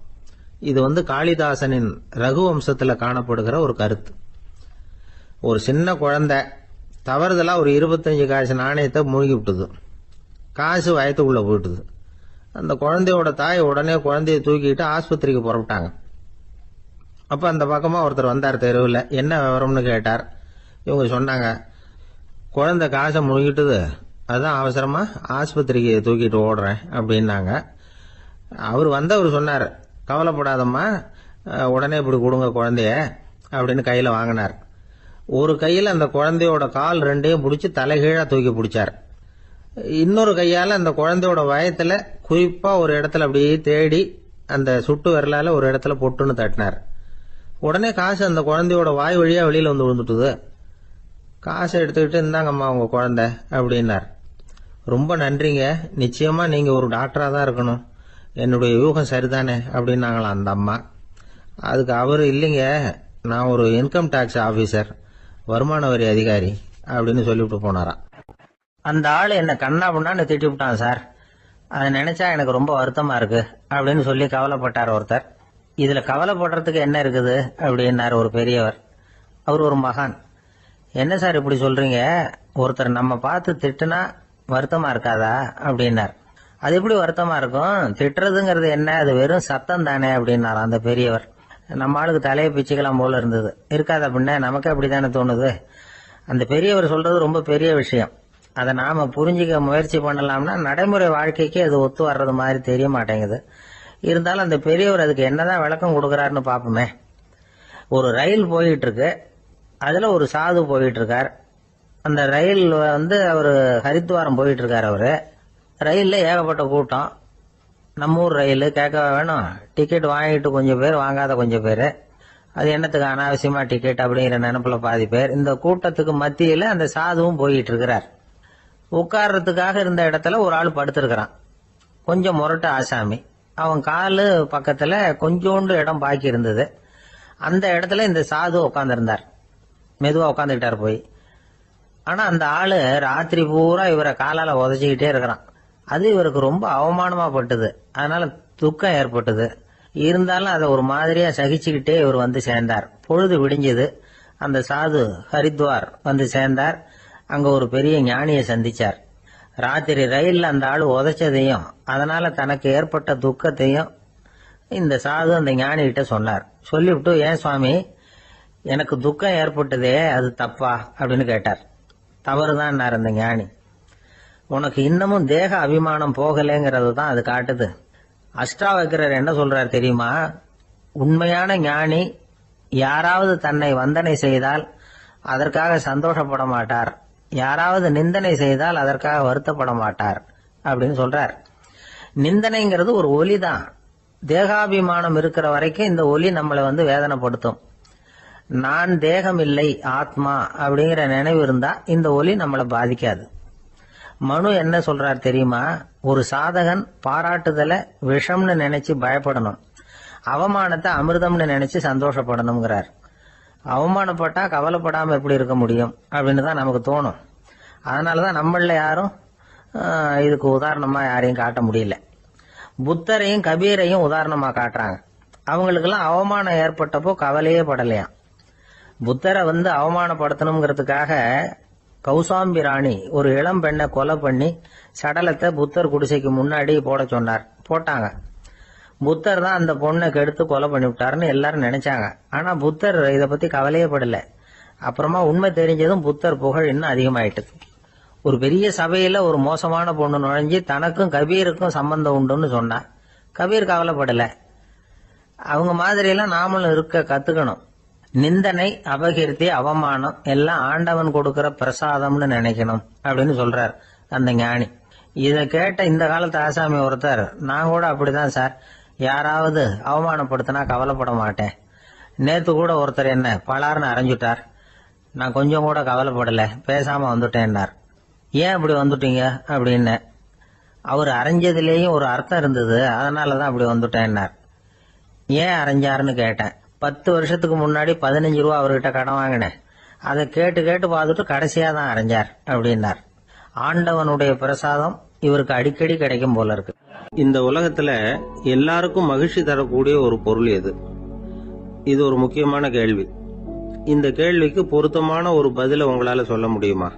இது காளிதாசனின் ரகுவம்சத்துல காணப்படுகிற ஒரு கருத்து. ஒரு சின்ன குழந்தை தவறுதலா ஒரு 25 காசு நாணயத்தை மூழ்கி விட்டுது. காசு வயத்துக்குள்ள போயிட்டுது. அந்த குழந்தையோட தாய் உடனே குழந்தைய தூக்கிட்டு ஆஸ்பத்திரிக்கு புறப்பட்டாங்க. அப்ப அந்த பக்கமா ஒருத்தர் வந்தார் தெருவில். என்ன விவரம்னு கேட்டார். இவங்க சொன்னாங்க, குழந்தை காசை முழுங்கிட்டுது, அதான் அவசரமா ஆஸ்பத்திரிக்கு தூக்கிட்டு ஓடுறேன் அப்படின்னாங்க. அவர் வந்தவர் சொன்னார், கவலைப்படாதம்மா, உடனே இப்படி கொடுங்க குழந்தைய அப்படின்னு கையில் வாங்கினார். ஒரு கையில் அந்த குழந்தையோட கால் ரெண்டையும் பிடிச்சி தலைகீழா தூக்கி பிடிச்சார். இன்னொரு கையால் அந்த குழந்தையோட வயத்துல குறிப்பா ஒரு இடத்துல அப்படியே தேடி அந்த சுட்டு விரலால ஒரு இடத்துல பொட்டுன்னு தட்டினார். உடனே காசு அந்த குழந்தையோட வாய் வழியா வெளியில வந்து விழுந்துட்டுது. காசை எடுத்துக்கிட்டு, இந்தாங்கம்மா உங்க குழந்தை அப்படின்னார். ரொம்ப நன்றிங்க, நிச்சயமா நீங்க ஒரு டாக்டரா தான் இருக்கணும், என்னுடைய யூகம் சரிதானே அப்படின்னாங்களாம் அந்த அம்மா. அதுக்கு அவரு, இல்லைங்க, நான் ஒரு இன்கம் டாக்ஸ் ஆபீசர், வருமான வரி அதிகாரி அப்படின்னு சொல்லிவிட்டு போனாராம். அந்த ஆள் என்ன கண்ணா பண்ணான்னு திட்டி விட்டான் சார், அதை நினைச்சா எனக்கு ரொம்ப வருத்தமா இருக்கு அப்படின்னு சொல்லி கவலைப்பட்டார் ஒருத்தர். இதுல கவலைப்படுறதுக்கு என்ன இருக்குது அப்படின்னாரு ஒரு பெரியவர். அவர் ஒரு மகான். என்ன சார் இப்படி சொல்றீங்க, ஒருத்தர் நம்ம பார்த்து திட்டுனா வருத்தமா இருக்காதா அப்படின்னார். அது எப்படி வருத்தமா இருக்கும், திட்டுறதுங்கிறது என்ன, அது வெறும் சத்தம் தானே அப்படின்னார் அந்த பெரியவர். நம்ம ஆளுக்கு தலையை பிச்சுக்கலாம் போல இருந்தது. இருக்காது அப்படின்னா நமக்கு அப்படித்தானே தோணுது. அந்த பெரியவர் சொல்றது ரொம்ப பெரிய விஷயம். அதை நாம புரிஞ்சிக்க முயற்சி பண்ணலாம்னா நடைமுறை வாழ்க்கைக்கு அது ஒத்து வர்றது மாதிரி தெரிய மாட்டேங்குது. இருந்தாலும் அந்த பெரியவர் அதுக்கு என்னதான் விளக்கம் கொடுக்கறாருன்னு பாப்போமே. ஒரு ரயில் போயிட்டு இருக்கு, அதுல ஒரு சாது போயிட்டு இருக்கார். அந்த ரயில் அவரு ஹரித்வாரம் போயிட்டு இருக்காரு. அவரு ரயில்ல ஏகப்பட்ட கூட்டம். நம்ம ஊர் ரயில் கேட்க வேணும், டிக்கெட் வாங்கிட்டு கொஞ்சம் பேர், வாங்காத கொஞ்சம் பேர். அது என்னத்துக்கு அனாவசியமா டிக்கெட் அப்படிங்கிற நினைப்புல பாதி பேர். இந்த கூட்டத்துக்கு மத்தியில அந்த சாதுவும் போயிட்டு இருக்கிறார். உட்கார்றதுக்காக இருந்த இடத்துல ஒரு ஆள் படுத்திருக்கிறான், கொஞ்சம் முரட்டு ஆசாமி. அவன் காலு பக்கத்துல கொஞ்சோண்டு இடம் பாக்கி இருந்தது. அந்த இடத்துல இந்த சாது உட்கார்ந்திருந்தார். மெதுவா உட்காந்துக்கிட்டார் போய். ஆனா அந்த ஆளு ராத்திரி பூரா இவரை காலால உதச்சிக்கிட்டே இருக்கிறான். அது இவருக்கு ரொம்ப அவமானமா பட்டது. அதனால துக்கம் ஏற்பட்டது. இருந்தாலும் அதை ஒரு மாதிரியா சகிச்சுக்கிட்டே இவர் வந்து சேர்ந்தார். பொழுது விடிஞ்சது. அந்த சாது ஹரித்வார் வந்து சேர்ந்தார். அங்க ஒரு பெரிய ஞானியை சந்திச்சார். ராத்திரி ரயில்ல அந்த ஆளு உதைச்சதையும் அதனால தனக்கு ஏற்பட்ட துக்கத்தையும் இந்த சாது அந்த ஞானி கிட்ட சொன்னார். சொல்லிவிட்டு, ஏன் சுவாமி, எனக்கு துக்கம் ஏற்பட்டதே அது தப்பா அப்படின்னு கேட்டார். தவறுதான் அந்த ஞானி. உனக்கு இன்னமும் தேக அபிமானம் போகலைங்கிறது தான் அது காட்டுது. அஷ்டாவக்ரர் என்ன சொல்றார் தெரியுமா, உண்மையான ஞானி யாராவது தன்னை வந்தனை செய்தால் அதற்காக சந்தோஷப்பட மாட்டார், யாராவது நிந்தனை செய்தால் அதற்காக வருத்தப்பட மாட்டார் அப்படின்னு சொல்றார். நிந்தனைங்கிறது ஒரு ஒலி தான். தேகாபிமானம் இருக்கிற வரைக்கும் இந்த ஒலி நம்மளை வேதனைப்படுத்தும். நான் தேகம் இல்லை, ஆத்மா அப்படிங்கிற நினைவு இருந்தா இந்த ஒலி நம்மளை பாதிக்காது. மனு என்ன சொல்றார் தெரியுமா, ஒரு சாதகன் பாராட்டுதலை விஷம்னு நினைச்சு பயப்படணும், அவமானத்தை அமிர்தம்னு நினைச்சு சந்தோஷப்படணுங்கிறார். அவமானப்பட்டா கவலைப்படாம எப்படி இருக்க முடியும் அப்படின்னு தான் நமக்கு தோணும். அதனாலதான் நம்மள யாரும் இதுக்கு உதாரணமா யாரையும் காட்ட முடியல. புத்தரையும் கபீரையும் உதாரணமா காட்டுறாங்க. அவங்களுக்கெல்லாம் அவமானம் ஏற்பட்டப்போ கவலையே படலையாம். புத்தரை அவமானப்படுத்தணுங்கிறதுக்காக கௌசாம்பி ராணி ஒரு இளம் பெண்ணை கொலை பண்ணி சடலத்தை புத்தர் குடிசைக்கு முன்னாடி போட சொன்னார். போட்டாங்க. புத்தர் தான் அந்த பொண்ணை கெடுத்து கொலை பண்ணி விட்டாருன்னு எல்லாரும் நினைச்சாங்க. ஆனா புத்தர் இதை பத்தி கவலையே படல. அப்புறமா உண்மை தெரிஞ்சதும் புத்தர் புகழ் இன்னும் அதிகமாயிட்டு. ஒரு பெரிய சபையில ஒரு மோசமான பொண்ணு நுழைஞ்சு தனக்கும் கபீருக்கும் சம்பந்தம் உண்டுன்னு சொன்னா கபீர் கவலைப்படல. அவங்க மாதிரியெல்லாம் நாமளும் இருக்க கத்துக்கணும். நிந்தனை, அபகீர்த்தி, அவமானம் எல்லாம் ஆண்டவன் கொடுக்கிற பிரசாதம்னு நினைக்கணும் அப்படின்னு சொல்றார் அந்த ஞானி. இதை கேட்ட இந்த காலத்து ஆசாமி ஒருத்தர், நான் கூட அப்படிதான் சார், யாராவது அவமானப்படுத்தினா கவலைப்பட மாட்டேன். நேத்து கூட ஒருத்தர் என்ன பலார்னு அரைஞ்சுட்டார், நான் கொஞ்சம் கூட கவலைப்படல, பேசாம வந்துட்டேன்னார். ஏன் அப்படி வந்துட்டீங்க அப்படின்னு. அவர் அரைஞ்சதுலேயும் ஒரு அர்த்தம் இருந்தது, அதனாலதான் அப்படி வந்துட்டேன்னார். ஏன் அரைஞ்சாருன்னு கேட்டேன். 10 வருஷத்துக்கு முன்னாடி 15 ரூபா அவர்கிட்ட கடன் வாங்கினேன், அதை கேட்டு கேட்டு பார்த்துட்டு கடைசியா தான் அரைஞ்சார் அப்படின்னார். ஆண்டவனுடைய பிரசாதம் இவருக்கு அடிக்கடி கிடைக்கும் போல இருக்கு. இந்த உலகத்துல எல்லாருக்கும் மகிழ்ச்சி தரக்கூடிய ஒரு பொருள் எது? இது ஒரு முக்கியமான கேள்வி. இந்த கேள்விக்கு பொருத்தமான ஒரு பதில உங்களால சொல்ல முடியுமா?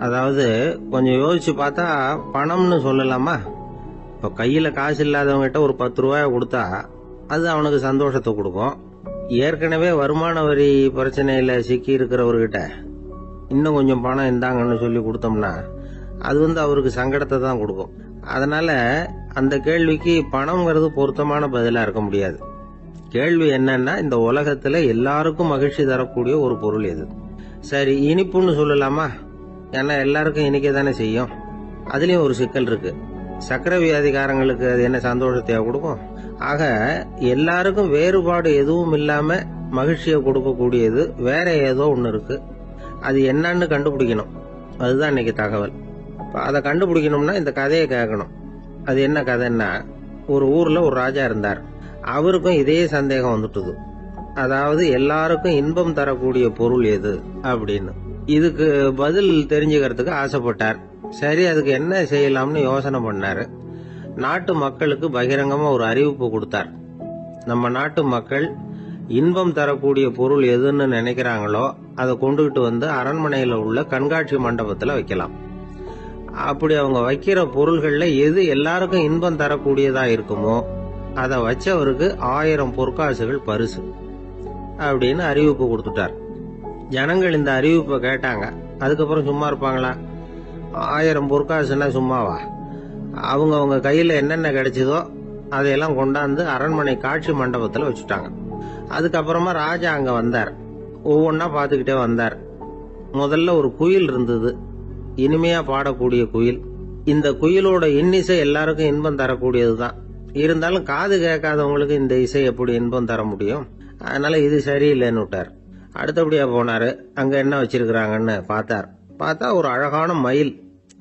அதாவது கொஞ்சம் யோசிச்சு பார்த்தா பணம்னு சொல்லலாமா? இப்ப கையில காசு இல்லாதவங்க கிட்ட ஒரு 10 ரூபாய கொடுத்தா அது அவனுக்கு சந்தோஷத்தை கொடுக்கும். ஏற்கனவே வருமான வரி பிரச்சனையில சிக்கி இருக்கிறவர்கிட்ட இன்னும் கொஞ்சம் பணம் இந்தாங்கன்னு சொல்லி கொடுத்தோம்னா அது அவருக்கு சங்கடத்தை தான் கொடுக்கும். அதனால அந்த கேள்விக்கு பணம்ங்கிறது பொருத்தமான பதிலா இருக்க முடியாது. கேள்வி என்னன்னா, இந்த உலகத்துல எல்லாருக்கும் மகிழ்ச்சி தரக்கூடிய ஒரு பொருள் எது? சரி, இனிப்புன்னு சொல்லலாமா? ஏன்னா எல்லாருக்கும் இனிக்க தானே செய்யும். அதுலயும் ஒரு சிக்கல் இருக்கு. சக்கரை வியாதிகாரங்களுக்கு அது என்ன சந்தோஷத்தையா கொடுக்கும்? ஆக எல்லாருக்கும் வேறுபாடு எதுவும் இல்லாம மகிழ்ச்சியை கொடுக்கக்கூடியது வேற ஏதோ ஒண்ணு இருக்கு. அது என்னன்னு கண்டுபிடிக்கணும். அதுதான் இன்னைக்கு தகவல். அதை கண்டுபிடிக்கணும்னா இந்த கதையை கேட்கணும். அது என்ன கதைன்னா, ஒரு ஊர்ல ஒரு ராஜா இருந்தார். அவருக்கும் இதே சந்தேகம் வந்துட்டுது. அதாவது எல்லாருக்கும் இன்பம் தரக்கூடிய பொருள் எது அப்படின்னு. இதுக்கு பதில் தெரிஞ்சுக்கிறதுக்கு ஆசைப்பட்டார். சரி, அதுக்கு என்ன செய்யலாம்னு யோசனை பண்ணாரு. நாட்டு மக்களுக்கு பகிரங்கமா ஒரு அறிவிப்பு கொடுத்தார். நம்ம நாட்டு மக்கள் இன்பம் தரக்கூடிய பொருள் எதுன்னு நினைக்கிறாங்களோ அதை கொண்டுகிட்டு வந்து அரண்மனையில உள்ள கண்காட்சி மண்டபத்துல வைக்கலாம். அப்படி அவங்க வைக்கிற பொருள்கள்ல எது எல்லாருக்கும் இன்பம் தரக்கூடியதா இருக்குமோ அதை வச்சவருக்கு 1000 பொற்காசுகள் பரிசு அப்படின்னு அறிவிப்பு கொடுத்துட்டார். ஜனங்கள் இந்த அறிவிப்பை கேட்டாங்க. அதுக்கப்புறம் சும்மா இருப்பாங்களா? 1000 பொற்காசுன்னா சும்மாவா? அவங்க கையில என்னென்ன கிடைச்சதோ அதையெல்லாம் கொண்டாந்து அரண்மனை காட்சி மண்டபத்துல வச்சுட்டாங்க. அதுக்கப்புறமா ராஜா அங்க வந்தார். ஒவ்வொன்னா பாத்துக்கிட்டே வந்தார். முதல்ல ஒரு குயில் இருந்தது, இனிமையா பாடக்கூடிய குயில். இந்த குயிலோட இன்னிசை எல்லாருக்கும் இன்பம் தரக்கூடியதுதான். இருந்தாலும் காது கேட்காதவங்களுக்கு இந்த இசை எப்படி இன்பம் தர முடியும்? அதனால இது சரியில்லைன்னு விட்டார். அடுத்தபடியா போனாரு. அங்க என்ன வச்சிருக்கிறாங்கன்னு பார்த்தார். பார்த்தா ஒரு அழகான மயில்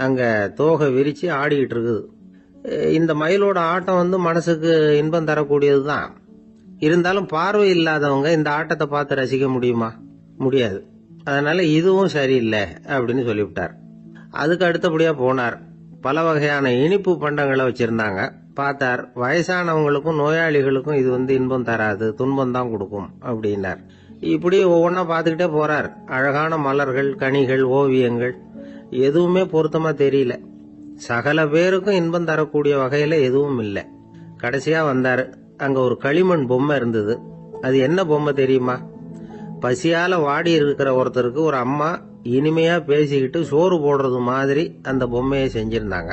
அங்க தோகை விரிச்சு ஆடிக்கிட்டு இருக்குது. இந்த மயிலோட ஆட்டம் மனசுக்கு இன்பம் தரக்கூடியதுதான். இருந்தாலும் பார்வை இல்லாதவங்க இந்த ஆட்டத்தை பார்த்து ரசிக்க முடியுமா? முடியாது. அதனால இதுவும் சரியில்லை அப்படின்னு சொல்லிவிட்டார். அதுக்கு அடுத்தபடியா போனார். பல வகையான இனிப்பு பண்டங்களை வச்சிருந்தாங்க. பார்த்தார், வயசானவங்களுக்கும் நோயாளிகளுக்கும் இது இன்பம் தராது, துன்பம் தான் கொடுக்கும் அப்படின்னார். இப்படி ஒவ்வொன்னா பார்த்துக்கிட்டே போறார். அழகான மலர்கள், கனிகள், ஓவியங்கள் எதுவுமே பொருத்தமா தெரியல. சகல பேருக்கும் இன்பம் தரக்கூடிய வகையில எதுவும் இல்லை. கடைசியா வந்தாரு. அங்க ஒரு களிமண் பொம்மை இருந்தது. அது என்ன பொம்மை தெரியுமா? பசியால வாடி இருக்கிற ஒருத்தருக்கு ஒரு அம்மா இனிமையா பேசிக்கிட்டு சோறு போடுறது மாதிரி அந்த பொம்மையை செஞ்சிருந்தாங்க.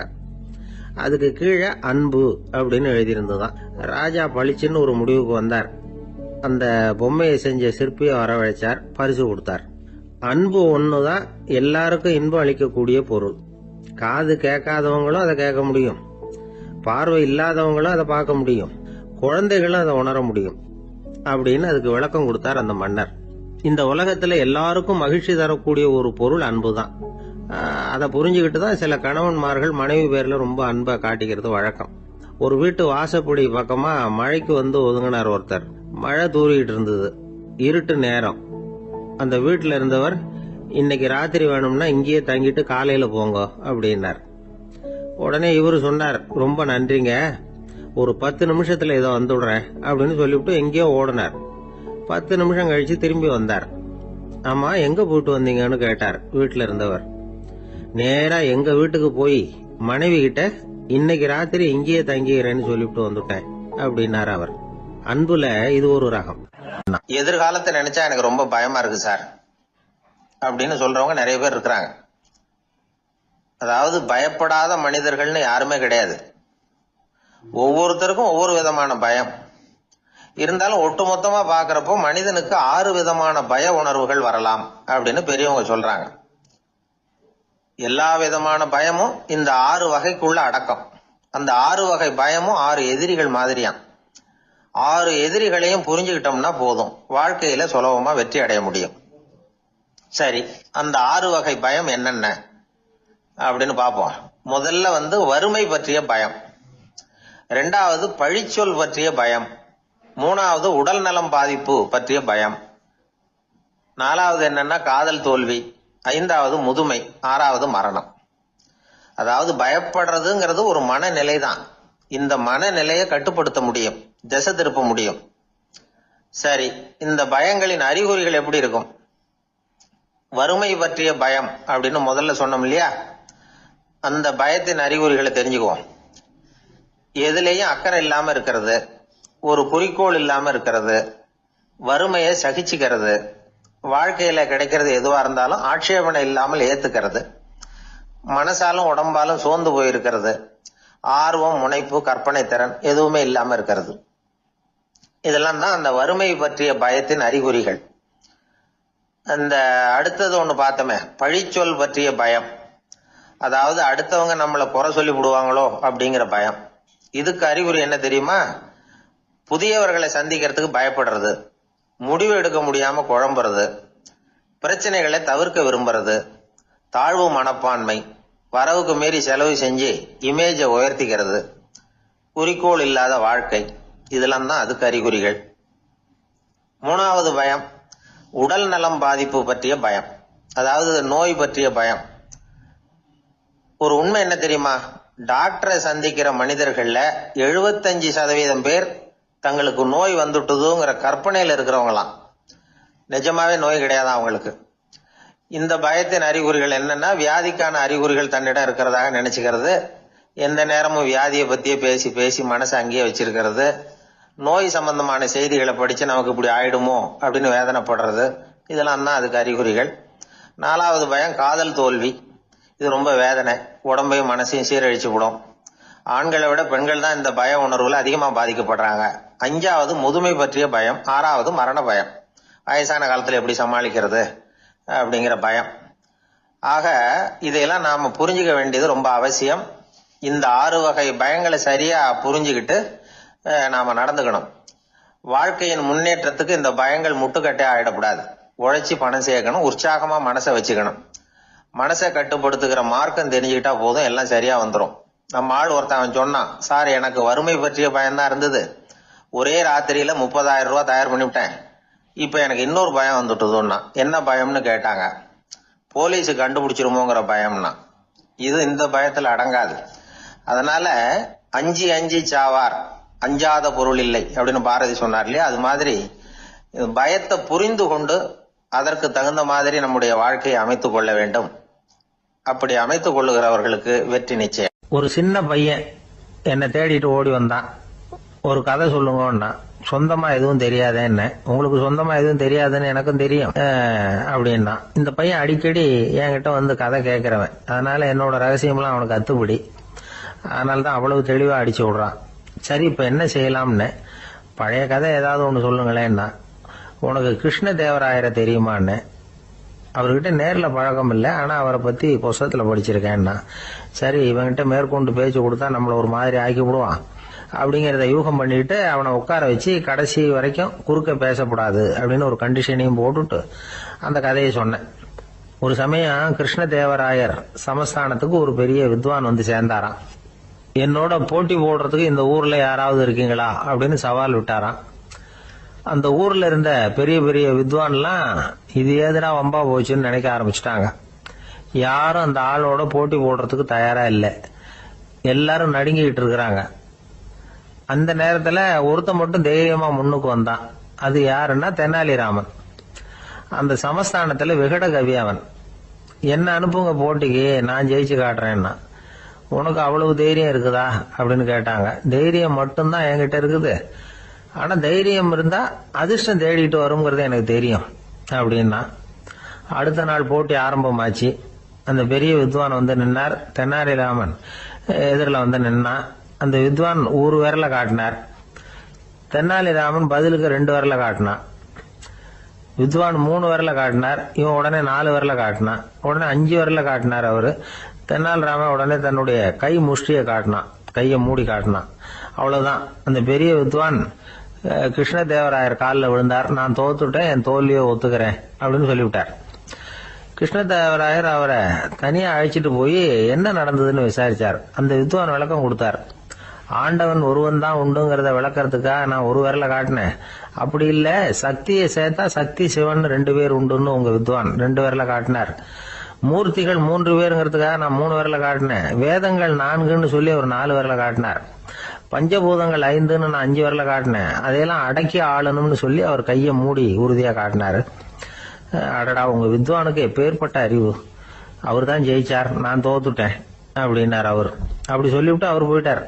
அதுக்கு கீழே அன்பு அப்படின்னு எழுதியிருந்ததுதான். ராஜா பளிச்சுன்னு ஒரு முடிவுக்கு வந்தார். அந்த பொம்மையை செஞ்ச சிற்பியை வரவழைச்சார், பரிசு கொடுத்தார். அன்பு ஒண்ணுதான் எல்லாருக்கும் இன்பம் அளிக்கக்கூடிய பொருள். காது கேட்காதவங்களும் அதை கேட்க முடியும், பார்வை இல்லாதவங்களும் அதை பார்க்க முடியும், குழந்தைகளும் அதை உணர முடியும் அப்படின்னு அதுக்கு விளக்கம் கொடுத்தார் அந்த மன்னர். இந்த உலகத்துல எல்லாருக்கும் மகிழ்ச்சி தரக்கூடிய ஒரு பொருள் அன்பு தான். அதை புரிஞ்சுக்கிட்டு தான் சில கணவன்மார்கள் மனைவி பேர்ல ரொம்ப அன்பை காட்டிக்கிறது வழக்கம். ஒரு வீட்டு வாசப்படி பக்கமா மழைக்கு ஒதுங்கினார் ஒருத்தர். மழை தூரிக்கிட்டு இருந்தது, இருட்டு நேரம். அந்த வீட்டுல இருந்தவர், இன்னைக்கு ராத்திரி வேணும்னா இங்கேயே தங்கிட்டு காலையில போங்க அப்படின்னார். உடனே இவரு சொன்னார், ரொம்ப நன்றிங்க, ஒரு 10 நிமிஷத்துல இதை வந்துடுறேன் அப்படின்னு சொல்லிவிட்டு எங்கேயோ ஓடினார். 10 நிமிஷம் கழிச்சு திரும்பி வந்தார். ஆமா, எங்க போயிட்டு வந்தீங்கன்னு கேட்டார் வீட்டுல இருந்தவர். நேரா எங்க வீட்டுக்கு போய் மனைவி கிட்ட இன்னைக்கு ராத்திரி இங்கேயே தங்கிக்கிறேன்னு சொல்லிவிட்டு வந்துட்டேன் அப்படின்னார் அவர். அன்புல இது ஒரு ரகம். எதிர்காலத்தை நினைச்சா எனக்கு ரொம்ப பயமா இருக்கு சார் அப்படின்னு சொல்றவங்க நிறைய பேர் இருக்கிறாங்க. அதாவது பயப்படாத மனிதர்கள்னு யாருமே கிடையாது. ஒவ்வொருத்தருக்கும் ஒவ்வொரு விதமான பயம் இருந்தாலும் ஒட்டுமொத்தமா பாக்குறப்போ மனிதனுக்கு 6 விதமான பய உணர்வுகள் வரலாம் அப்படின்னு பெரியவங்க சொல்றாங்க. எல்லா விதமான பயமும் இந்த 6 வகைக்குள்ள அடக்கம். அந்த 6 வகை பயமும் 6 எதிரிகள் மாதிரியாம். 6 எதிரிகளையும் புரிஞ்சுக்கிட்டோம்னா போதும், வாழ்க்கையில சுலபமா வெற்றி அடைய முடியும். சரி, அந்த 6 வகை பயம் என்னென்ன அப்படின்னு பார்ப்போம். முதல்ல வறுமை பற்றிய பயம், 2வது பழிச்சொல் பற்றிய பயம், 3வது உடல் நலம் பாதிப்பு பற்றிய பயம், 4வது என்னன்னா காதல் தோல்வி, 5வது முதுமை, 6வது மரணம். அதாவது பயப்படுறதுங்கிறது ஒரு மனநிலை தான். இந்த மனநிலையை கட்டுப்படுத்த முடியும், திசை திருப்ப முடியும். சரி, இந்த பயங்களின் அறிகுறிகள் எப்படி இருக்கும்? வறுமை பற்றிய பயம் அப்படின்னு முதல்ல சொன்னோம் இல்லையா, அந்த பயத்தின் அறிகுறிகளை தெரிஞ்சுக்குவோம். எதுலேயும் அக்கறை இல்லாம இருக்கிறது, ஒரு குறிக்கோள் இல்லாம இருக்கிறது, வறுமையை சகிச்சுக்கிறது, வாழ்க்கையில கிடைக்கிறது எதுவா இருந்தாலும் ஆட்சேபனை இல்லாமல் ஏத்துக்கிறது, மனசாலும் உடம்பாலும் சோர்ந்து போயிருக்கிறது, ஆர்வம், முனைப்பு, கற்பனை திறன் எதுவுமே இல்லாம இருக்கிறது. இதெல்லாம் தான் அந்த வறுமை பற்றிய பயத்தின் அறிகுறிகள். அந்த அடுத்தது ஒண்ணு பார்த்தோமே, பழிச்சொல் பற்றிய பயம். அதாவது அடுத்தவங்க நம்மளை குறை சொல்லி விடுவாங்களோ அப்படிங்கிற பயம். இதுக்கு அறிகுறி என்ன தெரியுமா? புதியவர்களை சந்திக்கிறதுக்கு பயப்படுறது, முடிவு எடுக்க முடியாம குழம்புறது, பிரச்சனைகளை தவிர்க்க விரும்புறது, தாழ்வு மனப்பான்மை, வரவுக்கு மீறி செலவு செஞ்சு இமேஜை உயர்த்திக்கிறது, குறிக்கோள் இல்லாத வாழ்க்கை. இதெல்லாம் தான் அதுக்கு அறிகுறிகள். மூணாவது பயம் உடல் நலம் பாதிப்பு பற்றிய பயம், அதாவது நோய் பற்றிய பயம். ஒரு உண்மை என்ன தெரியுமா? டாக்டரை சந்திக்கிற மனிதர்கள்ல 75% பேர் தங்களுக்கு நோய் வந்துட்டுதுங்கிற கற்பனையில் இருக்கிறவங்களாம். நிஜமாவே நோய் கிடையாது அவங்களுக்கு. இந்த பயத்தின் அறிகுறிகள் என்னன்னா, வியாதிக்கான அறிகுறிகள் தன்னிடம் இருக்கிறதாக நினைச்சுக்கிறது, எந்த நேரமும் வியாதியை பத்தியே பேசி பேசி மனசை அங்கேயே வச்சிருக்கிறது, நோய் சம்பந்தமான செய்திகளை படிச்சு நமக்கு இப்படி ஆயிடுமோ அப்படின்னு வேதனைப்படுறது. இதெல்லாம் தான் அதுக்கு அறிகுறிகள். நாலாவது பயம் காதல் தோல்வி. இது ரொம்ப வேதனை, உடம்பையும் மனசையும் சீரழிச்சு விடும். ஆண்களை விட பெண்கள் தான் இந்த பய உணர்வுல அதிகமா பாதிக்கப்படுறாங்க. அஞ்சாவது முதுமை பற்றிய பயம். ஆறாவது மரண பயம், வயசான காலத்துல எப்படி சமாளிக்கிறது அப்படிங்கிற பயம். ஆக இதையெல்லாம் நாம புரிஞ்சுக்க வேண்டியது ரொம்ப அவசியம். இந்த 6 வகை பயங்களை சரியா புரிஞ்சுக்கிட்டு நாம நடந்துக்கணும். வாழ்க்கையின் முன்னேற்றத்துக்கு இந்த பயங்கள் முட்டுக்கட்டே ஆயிடக்கூடாது. உழைச்சி பணம் சேர்க்கணும், உற்சாகமா மனசை வச்சுக்கணும். மனசை கட்டுப்படுத்துகிற மார்க்கம் தெரிஞ்சுக்கிட்டா போதும், எல்லாம் சரியா வந்துடும். நம்ம ஆள் ஒருத்தன் சொன்னான், சார் எனக்கு வறுமை பற்றிய பயம்தான் இருந்தது, ஒரே ராத்திரியில 30,000 ரூபாய் தயார் பண்ணிவிட்டேன், இப்ப எனக்கு இன்னொரு பயம் வந்துட்டுதுன்னா. என்ன பயம்னு கேட்டாங்க. போலீஸு கண்டுபிடிச்சிருமோங்கிற பயம்னா. இது இந்த பயத்துல அடங்காது. அதனால அஞ்சி அஞ்சி சாவார், அஞ்சாத பொருள் இல்லை அப்படின்னு பாரதி சொன்னார் இல்லையா? அது மாதிரி பயத்தை புரிந்து கொண்டு அதற்கு தகுந்த மாதிரி நம்முடைய வாழ்க்கையை அமைத்துக் கொள்ள வேண்டும். அப்படி அமைத்துக் கொள்ளுகிறவர்களுக்கு வெற்றி நிச்சயம். ஒரு சின்ன பையன் என்னை தேடிட்டு ஓடி வந்தான். ஒரு கதை சொல்லுங்கன்னா, சொந்தமா எதுவும் தெரியாத என்ன, உங்களுக்கு சொந்தமா எதுவும் தெரியாதுன்னு எனக்கும் தெரியும் அப்படின்னா. இந்த பையன் அடிக்கடி என்கிட்ட வந்து கதை கேட்கிறவன், அதனால என்னோட ரகசியம்லாம் அவனுக்கு அத்துப்படி. அதனால தான் அவ்வளவு தெளிவா அடிச்சு விடுறான். சரி, இப்ப என்ன செய்யலாம்னு, பழைய கதை ஏதாவது ஒன்று சொல்லுங்களேன்னா. உனக்கு கிருஷ்ணதேவராயரை தெரியுமான்னு. அவர்கிட்ட நேரில் பழக்கம் இல்லை, ஆனால் அவரை பற்றி புஸ்தகத்தில் படிச்சிருக்கேன்னா. சரி, இவன்கிட்ட மேற்கொண்டு பேச்சு கொடுத்தா நம்மளை ஒரு மாதிரி ஆக்கி விடுவான் அப்படிங்கிறத யூகம் பண்ணிட்டு அவனை உட்கார வச்சு கடைசி வரைக்கும் குறுக்க பேசக்கூடாது அப்படின்னு ஒரு கண்டிஷனையும் போட்டுட்டு அந்த கதையை சொன்னேன். ஒரு சமயம் கிருஷ்ணதேவராயர் சமஸ்தானத்துக்கு ஒரு பெரிய வித்வான் வந்து சேர்ந்தாராம். என்னோட போட்டி போடுறதுக்கு இந்த ஊர்ல யாராவது இருக்கீங்களா அப்படின்னு சவால் விட்டாராம். அந்த ஊர்ல இருந்த பெரிய பெரிய வித்வான்லாம் இது ஏதுடா வம்பா போச்சுன்னு நினைக்க ஆரம்பிச்சுட்டாங்க. யாரும் அந்த ஆளோட போட்டி போடுறதுக்கு தயாரா இல்லை. எல்லாரும் நடுங்கிட்டு இருக்கிறாங்க. அந்த நேரத்துல ஒருத்த மட்டும் தைரியமா முன்னுக்கு வந்தான். அது யாருன்னா தெனாலிராமன். அந்த சமஸ்தானத்துல விகட கவி அவன். என்ன அனுப்புங்க போட்டிக்கு, நான் ஜெயிச்சு காட்டுறேன்னா. உனக்கு அவ்வளவு தைரியம் இருக்குதா அப்படின்னு கேட்டாங்க. தைரியம் மட்டும்தான் என்கிட்ட இருக்குது, ஆனா தைரியம் இருந்தா அதிர்ஷ்டம் தேடிட்டு வருங்கிறது எனக்கு தெரியும் அப்படின்னா. அடுத்த நாள் போட்டி ஆரம்பமாச்சு. அந்த பெரிய வித்வான் வந்து நின்னார். தெனாலிராமன் எதிரில் வந்து நின்னான். அந்த வித்வான் ஒரு விரல காட்டினார். தெனாலிராமன் பதிலுக்கு 2 விரல காட்டினான். வித்வான் 3 விரல காட்டினார். இவன் உடனே 4 விரல காட்டினான். உடனே 5 விரல காட்டினார் அவரு. தெனாலிராமன் உடனே தன்னுடைய கை முஷ்டியை காட்டினான், கையை மூடி காட்டினான். அவ்வளவுதான். அந்த பெரிய வித்வான் கிருஷ்ணதேவராயர் காலில் விழுந்தார். நான் தோத்துட்டேன், என் தோல்வியை ஒத்துக்கிறேன் அப்படின்னு சொல்லிவிட்டார். கிருஷ்ணதேவராயர் அவரை தனியா அழைச்சிட்டு போய் என்ன நடந்ததுன்னு விசாரிச்சார். அந்த வித்வான் விளக்கம் கொடுத்தார். ஆண்டவன் ஒருவன் தான் உண்டுங்கிறத விளக்கறதுக்காக நான் ஒரு விரல காட்டினேன். அப்படி இல்ல, சக்தியை சேர்த்தா சக்தி சிவன் 2 பேர் உண்டுன்னு உங்க வித்வான் 2 விரல காட்டினார். மூர்த்திகள் 3 பேருங்கிறதுக்காக நான் 3 விரல காட்டினேன். வேதங்கள் 4ன்னு சொல்லி ஒரு 4 விரல காட்டினார். பஞ்சபூதங்கள் 5ன்னு நான் 5 விரல காட்டினேன். அதையெல்லாம் அடக்கி ஆளணும்னு சொல்லி அவர் கையை மூடி உறுதியா காட்டினாரு. அடடா, உங்க வித்வானுக்கு எப்பேற்பட்ட அறிவு, அவர் தான் ஜெயிச்சார், நான் தோத்துட்டேன் அப்படின்னார் அவர். அப்படி சொல்லிவிட்டு அவர் போயிட்டார்.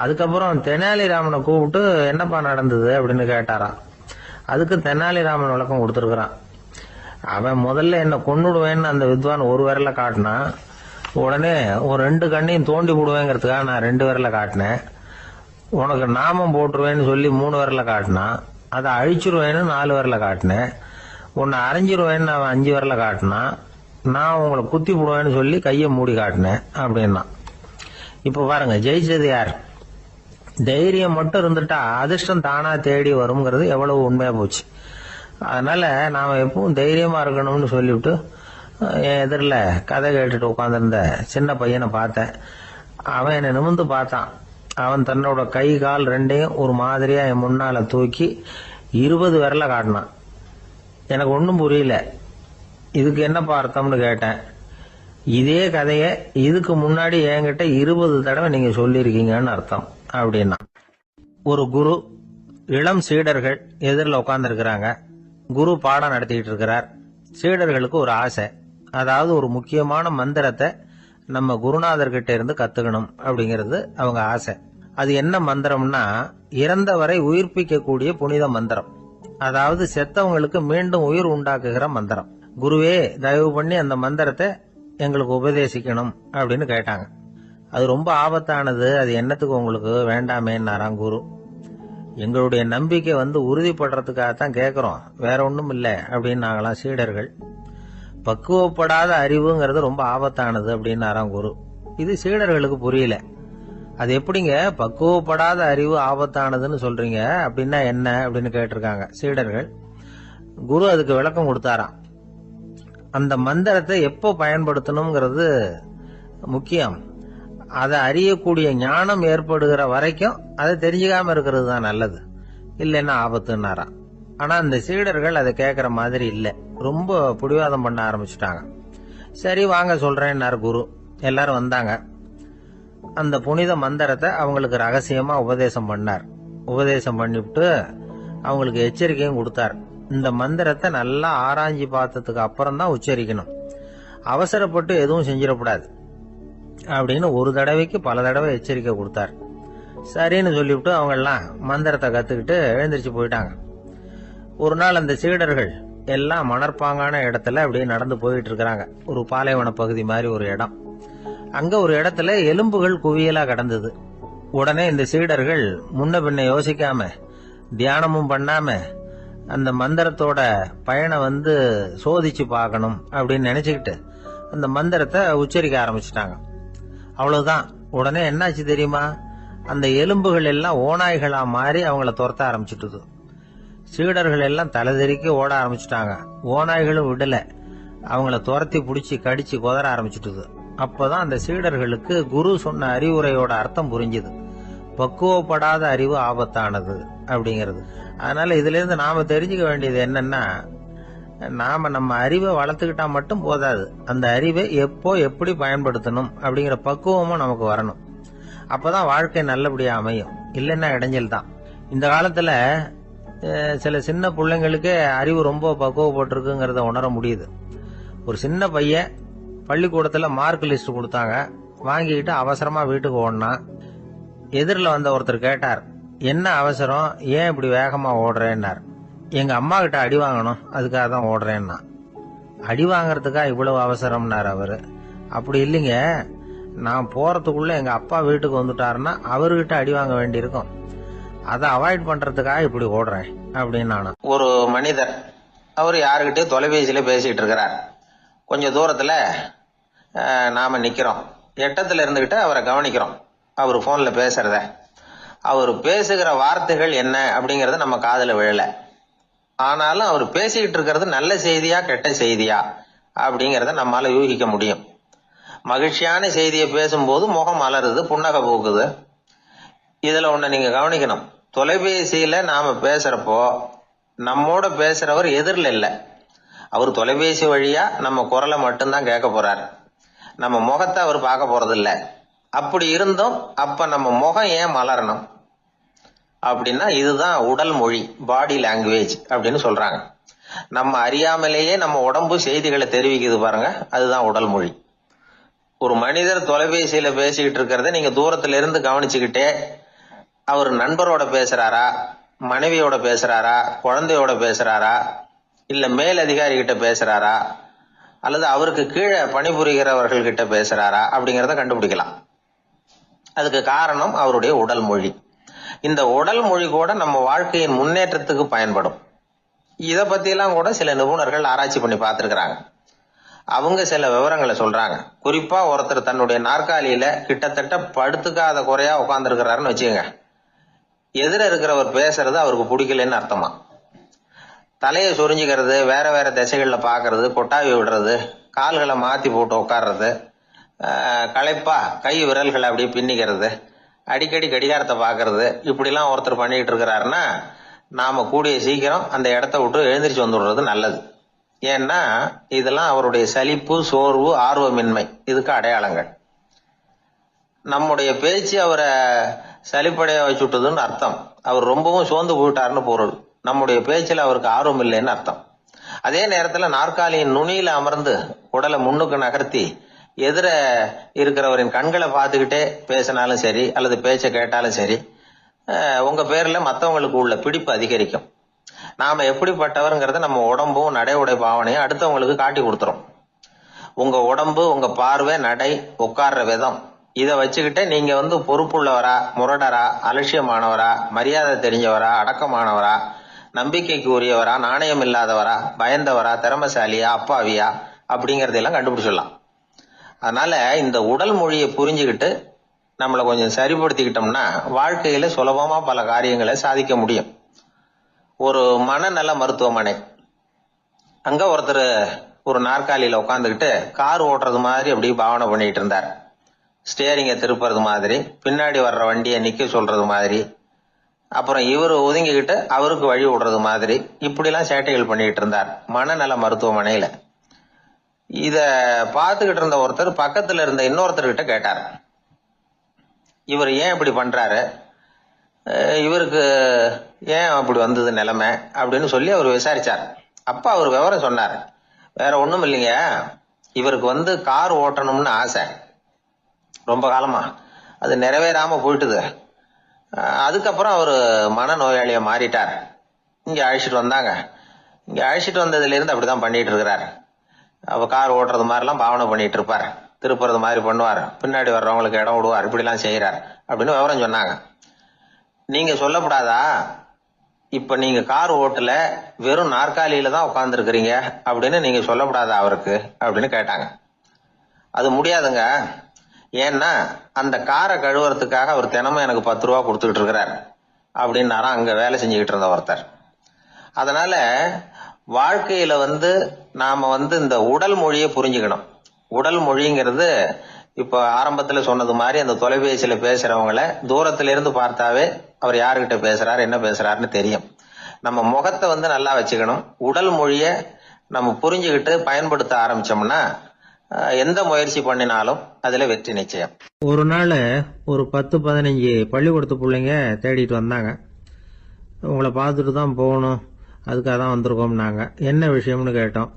அதுக்கப்புறம் தெனாலிராமனை கூப்பிட்டு என்னப்பா நடந்தது அப்படின்னு கேட்டாராம். அதுக்கு தெனாலிராமன் விளக்கம் கொடுத்துருக்கிறான். அவன் முதல்ல என்ன கொன்னுடுவேன்னு அந்த வித்வான் ஒரு விரல காட்டினான். உடனே ஒரு 2 கண்ணையும் தோண்டி போடுவேங்கிறதுக்காக நான் 2 விரல காட்டினேன். உனக்கு நாமம் போட்டுருவேன்னு சொல்லி 3 விரல காட்டினான். அதை அழிச்சிருவேன்னு 4 விரல காட்டினேன். உன்னை அரைஞ்சிருவேன்னு அவன் 5 விரல காட்டினான். நான் உங்களை குத்தி போடுவேன்னு சொல்லி கையை மூடி காட்டினேன் அப்படின்னா. இப்ப பாருங்க, ஜெயிச்சது யார்? தைரியம் மட்டும் இருந்துட்டா அதிர்ஷ்டம் தானா தேடி வருங்கிறது எவ்வளவு உண்மையா போச்சு. அதனால நாம எப்பவும் தைரியமா இருக்கணும்னு சொல்லிவிட்டு என் எதிரில் கதை கேட்டுட்டு உட்காந்துருந்த சின்ன பையனை பார்த்தேன். அவன் என்னை நிமிர்ந்து பார்த்தான். அவன் தன்னோட கை கால் 2ஐயும் ஒரு மாதிரியா என் முன்னால தூக்கி 20 விரல காட்டினான். எனக்கு ஒன்றும் புரியல. இதுக்கு என்னப்பா அர்த்தம்னு கேட்டேன். இதே கதையை இதுக்கு முன்னாடி என்கிட்ட 20 தடவை நீங்க சொல்லியிருக்கீங்கன்னு அர்த்தம் அப்படின்னா. ஒரு குரு, இளம் சீடர்கள் எதிரில் உட்கார்ந்துருக்கிறாங்க. குரு பாடம் நடத்திக்கிட்டு இருக்கிறார். சீடர்களுக்கு ஒரு ஆசை, அதாவது ஒரு முக்கியமான மந்திரத்தை நம்ம குருநாதர்கிட்ட இருந்து கத்துக்கணும் அப்படிங்கிறது அவங்க ஆசை. அது என்ன மந்திரம்னா, இறந்தவரை உயிர்ப்பிக்கக்கூடிய புனித மந்திரம். அதாவது செத்தவங்களுக்கு மீண்டும் உயிர் உண்டாக்குகிற மந்திரம். குருவே, தயவு பண்ணி அந்த மந்திரத்தை எங்களுக்கு உபதேசிக்கணும் அப்படின்னு கேட்டாங்க. அது ரொம்ப ஆபத்தானது, அது என்னத்துக்கு உங்களுக்கு வேண்டாமேன்னாராம் குரு. எங்களுடைய நம்பிக்கை உறுதிப்படுறதுக்காகத்தான் கேட்கிறோம், வேற ஒன்றும் இல்லை அப்படின்னு நாங்களாம் சீடர்கள். பக்குவப்படாத அறிவுங்கிறது ரொம்ப ஆபத்தானது அப்படின்னாராம் குரு. இது சீடர்களுக்கு புரியல. அது எப்படிங்க பக்குவப்படாத அறிவு ஆபத்தானதுன்னு சொல்றீங்க, அப்படின்னா என்ன அப்படின்னு கேட்டிருக்காங்க சீடர்கள். குரு அதுக்கு விளக்கம் கொடுத்தாராம். அந்த மந்திரத்தை எப்போ பயன்படுத்தணுங்கிறது முக்கியம். அதை அறியக்கூடிய ஞானம் ஏற்படுகிற வரைக்கும் அதை தெரிஞ்சுக்காம இருக்கிறது தான் நல்லது, இல்லைன்னா ஆபத்துன்னாராம். ஆனா அந்த சீடர்கள் அதை கேட்கற மாதிரி இல்லை, ரொம்ப பிடிவாதம் பண்ண ஆரம்பிச்சுட்டாங்க. சரி வாங்க சொல்றேன்னாரு குரு. எல்லாரும் வந்தாங்க. அந்த புனித மந்திரத்தை அவங்களுக்கு ரகசியமா உபதேசம் பண்ணார். உபதேசம் பண்ணிவிட்டு அவங்களுக்கு எச்சரிக்கையும் கொடுத்தார். இந்த மந்திரத்தை நல்லா ஆராய்ச்சி பார்த்ததுக்கு அப்புறம் தான் உச்சரிக்கணும், அவசரப்பட்டு எதுவும் செஞ்சிடக்கூடாது அப்படின்னு ஒரு தடவைக்கு பல தடவை எச்சரிக்கை கொடுத்தார். சரின்னு சொல்லிவிட்டு அவங்க எல்லாம் மந்திரத்தை கத்துக்கிட்டு எழுந்திரிச்சு போயிட்டாங்க. ஒரு நாள் அந்த சீடர்கள் எல்லாம் மணற்பாங்கான இடத்துல அப்படியே நடந்து போயிட்டு இருக்கிறாங்க. ஒரு பாலைவன பகுதி மாதிரி ஒரு இடம். அங்க ஒரு இடத்துல எலும்புகள் குவியலா கிடந்தது. உடனே இந்த சீடர்கள் முன்ன பின்ன யோசிக்காம, தியானமும் பண்ணாம, அந்த மந்திரத்தோட பயனை சோதிச்சு பார்க்கணும் அப்படின்னு நினைச்சுக்கிட்டு அந்த மந்திரத்தை உச்சரிக்க ஆரம்பிச்சுட்டாங்க. அவ்வளவுதான். உடனே என்னாச்சு தெரியுமா? அந்த எலும்புகள் எல்லாம் ஓநாய்களா மாறி அவங்கள துரத்த ஆரம்பிச்சுட்டுது. சீடர்கள் எல்லாம் தலைதெறிக்க ஓட ஆரம்பிச்சுட்டாங்க. ஓநாய்களும் விடல, அவங்கள துரத்தி பிடிச்சி கடிச்சு குதற ஆரம்பிச்சுட்டுது. அப்பதான் அந்த சீடர்களுக்கு குரு சொன்ன அறிவுரையோட அர்த்தம் புரிஞ்சுது. பக்குவப்படாத அறிவு ஆபத்தானது அப்படிங்கிறது. அதனால இதுல இருந்து நாம தெரிஞ்சுக்க வேண்டியது என்னன்னா, நாம நம்ம அறிவை வளர்த்துக்கிட்டா மட்டும் போதாது, அந்த அறிவை எப்போ எப்படி பயன்படுத்தணும் அப்படிங்கிற பக்குவமும் நமக்கு வரணும். அப்பதான் வாழ்க்கை நல்லபடியா அமையும், இல்லைன்னா இடைஞ்சல் தான். இந்த காலத்துல சில சின்ன பிள்ளைங்களுக்கே அறிவு ரொம்ப பக்குவப்பட்டிருக்குங்கிறத உணர முடியுது. ஒரு சின்ன பையன் பள்ளிக்கூடத்துல மார்க் லிஸ்ட் கொடுத்தாங்க, வாங்கிக்கிட்டு அவசரமா வீட்டுக்கு ஓடினான். எதிரில் வந்த ஒருத்தர் கேட்டார், என்ன அவசரம், ஏன் இப்படி வேகமா ஓடுறேன்னார். எங்க அம்மா கிட்ட அடி வாங்கணும், அதுக்காக தான் ஓடுறேன்னா. அடி வாங்கறதுக்கா இவ்வளவு அவசரம்னார் அவரு. அப்படி இல்லைங்க, நான் போறதுக்குள்ள எங்க அப்பா வீட்டுக்கு வந்துட்டாருன்னா அவர்கிட்ட அடி வாங்க வேண்டியிருக்கும், அதை அவாய்ட் பண்றதுக்காக இப்படி ஓடுறேன் அப்படின்னு நானா. ஒரு மனிதர், அவர் யாருக்கிட்டே தொலைபேசியில பேசிட்டு இருக்கிறார். கொஞ்சம் தூரத்துல நாம நிக்கிறோம். எட்டத்துல இருந்துகிட்டு அவரை கவனிக்கிறோம், அவர் போன்ல பேசுறத. அவர் பேசுகிற வார்த்தைகள் என்ன அப்படிங்கறது நம்ம காதுல விழல. ஆனாலும் அவர் பேசிக்கிட்டு இருக்கிறது நல்ல செய்தியா கெட்ட செய்தியா அப்படிங்கறத நம்மால யூகிக்க முடியும். மகிழ்ச்சியான செய்தியை பேசும்போது முகம் மலருது, புன்னகை பூக்குது. இதுல ஒண்ணு நீங்க கவனிக்கணும், தொலைபேசியில நாம பேசுறப்போ நம்மோட பேசுறவர் எதிரில் இல்ல, அவர் தொலைபேசி வழியா நம்ம குரலை மட்டும்தான் கேட்க போறார், நம்ம முகத்தை அவர் பார்க்க போறது இல்ல. அப்படி இருந்தும் அப்ப நம்ம முகம் ஏன் மலரணும் அப்படின்னா, இதுதான் உடல் மொழி, பாடி லாங்குவேஜ் அப்படின்னு சொல்றாங்க. நம்ம அறியாமலேயே நம்ம உடம்பு செய்திகளை தெரிவிக்குது பாருங்க, அதுதான் உடல் மொழி. ஒரு மனிதர் தொலைபேசியில பேசிக்கிட்டு இருக்கிறத நீங்க தூரத்துல இருந்து கவனிச்சுக்கிட்டே, அவர் நண்பரோட பேசுறாரா, மனைவியோட பேசுறாரா, குழந்தையோட பேசுறாரா, இல்ல மேல் அதிகாரி கிட்ட பேசுறாரா, அல்லது அவருக்கு கீழே பணிபுரிகிறவர்கள் கிட்ட பேசுறாரா அப்படிங்கிறத கண்டுபிடிக்கலாம். அதுக்கு காரணம் அவருடைய உடல் மொழி. இந்த உடல் மொழி கூட நம்ம வாழ்க்கையின் முன்னேற்றத்துக்கு பயன்படும். இதை பத்தியெல்லாம் கூட சில நிபுணர்கள் ஆராய்ச்சி பண்ணி பார்த்திருக்கிறாங்க. அவங்க சில விவரங்களை சொல்றாங்க. குறிப்பா ஒருத்தர் தன்னுடைய நாற்காலியில கிட்டத்தட்ட படுத்துக்காத குறையா உட்கார்ந்துருக்கிறாருன்னு வச்சுக்கோங்க. எதிர இருக்கிறவர் பேசுறது அவருக்கு பிடிக்கலன்னு அர்த்தமா. தலையை சொரிஞ்சுக்கிறது, வேற வேற திசைகள்ல பாக்குறது, கொட்டாவி விடுறது, கால்களை மாத்தி போட்டு உட்கார்றது, களைப்பா கை விரல்களை அப்படியே பின்னிக்கிறது, அடிக்கடி கடிகாரத்தை பாக்குறது, இப்படிலாம் ஒருத்தர் பண்ணிட்டு இருக்கிறாருன்னா நாம கூடிய சீக்கிரம் அந்த இடத்த விட்டு எழுந்திரிச்சு வந்துடுறது நல்லது. ஏன்னா இதெல்லாம் அவருடைய சலிப்பு, சோர்வு, ஆர்வமின்மை இதுக்கு அடையாளங்கள். நம்முடைய பேச்சு அவரை சலிப்படைய வச்சுட்டதுன்னு அர்த்தம். அவர் ரொம்பவும் சோர்ந்து போயிட்டாருன்னு பொருள். நம்முடைய பேச்சில் அவருக்கு ஆர்வம் இல்லைன்னு அர்த்தம். அதே நேரத்தில் நாற்காலியின் நுனியில அமர்ந்து உடலை முன்னுக்கு நகர்த்தி எதிர இருக்கிறவரின் கண்களை பார்த்துக்கிட்டே பேசினாலும் சரி அல்லது பேச்சை கேட்டாலும் சரி, உங்க பேர்ல மற்றவங்களுக்கு உள்ள பிடிப்பு அதிகரிக்கும். நாம எப்படிப்பட்டவருங்கிறத நம்ம உடம்பும் நடை உடை பாவனையும் அடுத்தவங்களுக்கு காட்டி கொடுத்துரும். உங்க உடம்பு, உங்க பார்வை, நடை, உட்கார்ற விதம் இதை வச்சுக்கிட்டே நீங்க பொறுப்புள்ளவரா, முரடரா, அலட்சியமானவரா, மரியாதை தெரிஞ்சவரா, அடக்கமானவரா, நம்பிக்கைக்கு உரியவரா, நாணயம் இல்லாதவரா, பயந்தவரா, திறமசாலியா, அப்பாவியா அப்படிங்கறதெல்லாம் கண்டுபிடிச்சிடலாம். அதனால இந்த உடல் மொழியை புரிஞ்சுக்கிட்டு நம்மளை கொஞ்சம் சரிப்படுத்திக்கிட்டோம்னா வாழ்க்கையில சுலபமா பல காரியங்களை சாதிக்க முடியும். ஒரு மனநல மருத்துவமனை, அங்க ஒருத்தர் ஒரு நாற்காலியில உட்காந்துக்கிட்டு கார் ஓட்டுறது மாதிரி அப்படி பாவனை பண்ணிட்டு இருந்தார். ஸ்டேரிங்கை திருப்புறது மாதிரி, பின்னாடி வர்ற வண்டியை நிக்க சொல்றது மாதிரி, அப்புறம் இவர் ஒதுங்கிக்கிட்டு அவருக்கு வழி விடுறது மாதிரி, இப்படிலாம் சேட்டைகள் பண்ணிட்டு இருந்தார் மனநல மருத்துவமனையில. இத பார்த்துக்கிட்டு இருந்த ஒருத்தர் பக்கத்துல இருந்த இன்னொருத்தர்கிட்ட கேட்டார், இவர் ஏன் இப்படி பண்றாரு, இவருக்கு ஏன் அப்படி வந்தது நிலைமை அப்படின்னு சொல்லி அவர் விசாரிச்சார். அப்ப அவர் விவரம் சொன்னார். வேற ஒண்ணும் இல்லைங்க, இவருக்கு கார் ஓட்டணும்னு ஆசை ரொம்ப காலமா, அது நிறைவேறாம போயிட்டுது. அதுக்கப்புறம் அவர் மனநோயாளியா மாறிட்டார். இங்க அழைச்சிட்டு வந்தாங்க. இங்க அழைச்சிட்டு வந்ததுல இருந்து அப்படிதான் பண்ணிட்டு இருக்கிறார். அவ கார் ஓட்டுறது மாதிரிலாம் பாவனை பண்ணிட்டு இருப்பார், திருப்புறது மாதிரி பண்ணுவார், பின்னாடி வர்றவங்களுக்கு இடம் விடுவார், இப்படிலாம் செய்யறார் அப்படின்னு விவரம் சொன்னாங்க. நீங்க சொல்லப்படாதா, இப்ப நீங்க கார் ஓட்டல, வெறும் நாற்காலியில தான் உட்கார்ந்து இருக்கிறீங்க அப்படின்னு நீங்க சொல்லப்படாதா அவருக்கு அப்படின்னு கேட்டாங்க. அது முடியாதுங்க, ஏன்னா அந்த காரை கழுவுறதுக்காக அவர் தினமும் எனக்கு 10 ரூபா கொடுத்துக்கிட்டு இருக்கிறார் அப்படின்னாராம் அங்க வேலை செஞ்சுக்கிட்டு இருந்த ஒருத்தர். அதனால வாழ்க்கையில நாம இந்த உடல் மொழியை புரிஞ்சுக்கணும். உடல் மொழிங்கிறது இப்ப ஆரம்பத்துல சொன்னது மாதிரி அந்த தொலைபேசியில பேசுறவங்கள தூரத்துல இருந்து பார்த்தாவே அவர் யாருகிட்ட பேசுறாரு, என்ன பேசுறாருன்னு தெரியும். நம்ம முகத்தை நல்லா வச்சுக்கணும். உடல் மொழிய நம்ம புரிஞ்சுக்கிட்டு பயன்படுத்த ஆரம்பிச்சோம்னா எந்த முயற்சி பண்ணினாலும் அதுல வெற்றி நிச்சயம். ஒரு நாள் ஒரு 10-15 பள்ளிக்கூடத்து பிள்ளைங்க தேடிட்டு வந்தாங்க. உங்களை பார்த்துட்டு தான் போகணும், அதுக்காக தான் வந்திருக்கோம்னாங்க. என்ன விஷயம்னு கேட்டோம்.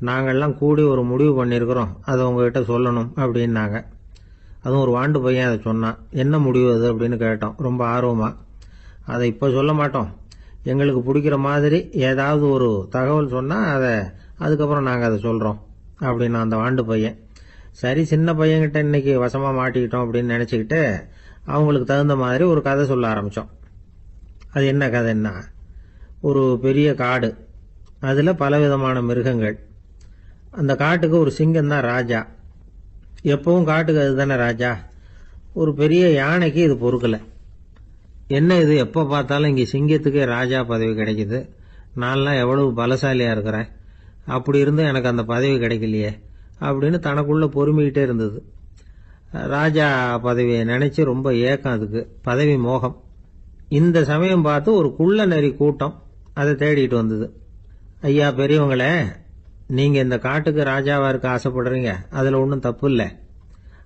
நாங்கள்லாம் கூடி ஒரு முடிவு பண்ணியிருக்கிறோம், அதை உங்ககிட்ட சொல்லணும் அப்படின்னாங்க. அதுவும் ஒரு வாண்டு பையன் அதை சொன்னான். என்ன முடிவு அது அப்படின்னு கேட்டோம் ரொம்ப ஆர்வமா. அதை இப்போ சொல்ல மாட்டோம், எங்களுக்கு பிடிக்கிற மாதிரி ஏதாவது ஒரு தகவல் சொன்னால் அதுக்கப்புறம் நாங்கள் அதை சொல்கிறோம் அப்படின்னா அந்த வாண்டு பையன். சரி, சின்ன பையன்கிட்ட இன்னைக்கு வசமாக மாட்டிக்கிட்டோம் அப்படின்னு நினச்சிக்கிட்டு அவங்களுக்கு தகுந்த மாதிரி ஒரு கதை சொல்ல ஆரம்பித்தோம். அது என்ன கதைன்னா, ஒரு பெரிய காடு, அதில் பலவிதமான மிருகங்கள். அந்த காட்டுக்கு ஒரு சிங்கம் தான் ராஜா. எப்பவும் காட்டுக்கு அது தானே ராஜா. ஒரு பெரிய யானைக்கு இது பொறுக்கலை. என்ன இது, எப்போ பார்த்தாலும் இங்கே சிங்கத்துக்கே ராஜா பதவி கிடைக்குது, நான்லாம் எவ்வளவு பலசாலியாக இருக்கிறேன், அப்படி இருந்தும் எனக்கு அந்த பதவி கிடைக்கலையே அப்படின்னு தனக்குள்ள பொறுமிக்கிட்டே இருந்தது. ராஜா பதவியை நினைச்சு ரொம்ப ஏக்கம், அதுக்கு பதவி மோகம். இந்த சமயம் பார்த்து ஒரு குள்ள நெறி கூட்டம் அதை தேடிட்டு வந்தது. ஐயா பெரியவங்களே, நீங்க இந்த காட்டுக்கு ராஜாவா இருக்க ஆசைப்படுறீங்க, அதுல ஒன்றும் தப்பு இல்லை.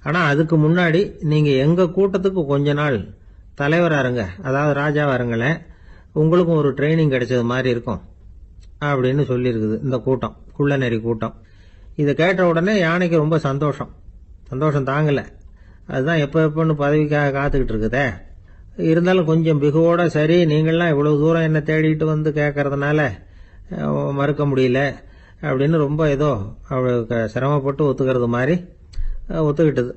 ஆனா அதுக்கு முன்னாடி நீங்க எங்க கூட்டத்துக்கு கொஞ்ச நாள் தலைவரா இருங்க, அதாவது ராஜாவா இருங்களேன், உங்களுக்கும் ஒரு ட்ரைனிங் கிடைச்சது மாதிரி இருக்கும் அப்படின்னு சொல்லியிருக்குது இந்த கூட்டம், குள்ள நெறி கூட்டம். இதை கேட்ட உடனே யானைக்கு ரொம்ப சந்தோஷம் தாங்கல. அதுதான் எப்பன்னு பதவிக்காக காத்துக்கிட்டு இருக்குதே. இருந்தாலும் கொஞ்சம் பிகுவோட, சரி நீங்கள்லாம் இவ்வளவு தூரம் என்ன தேடிட்டு கேட்கறதுனால மறுக்க முடியல, அப்படின்னு ரொம்ப ஏதோ அவளுக்கு சிரமப்பட்டு ஒத்துக்கிறது மாதிரி ஒத்துக்கிட்டது.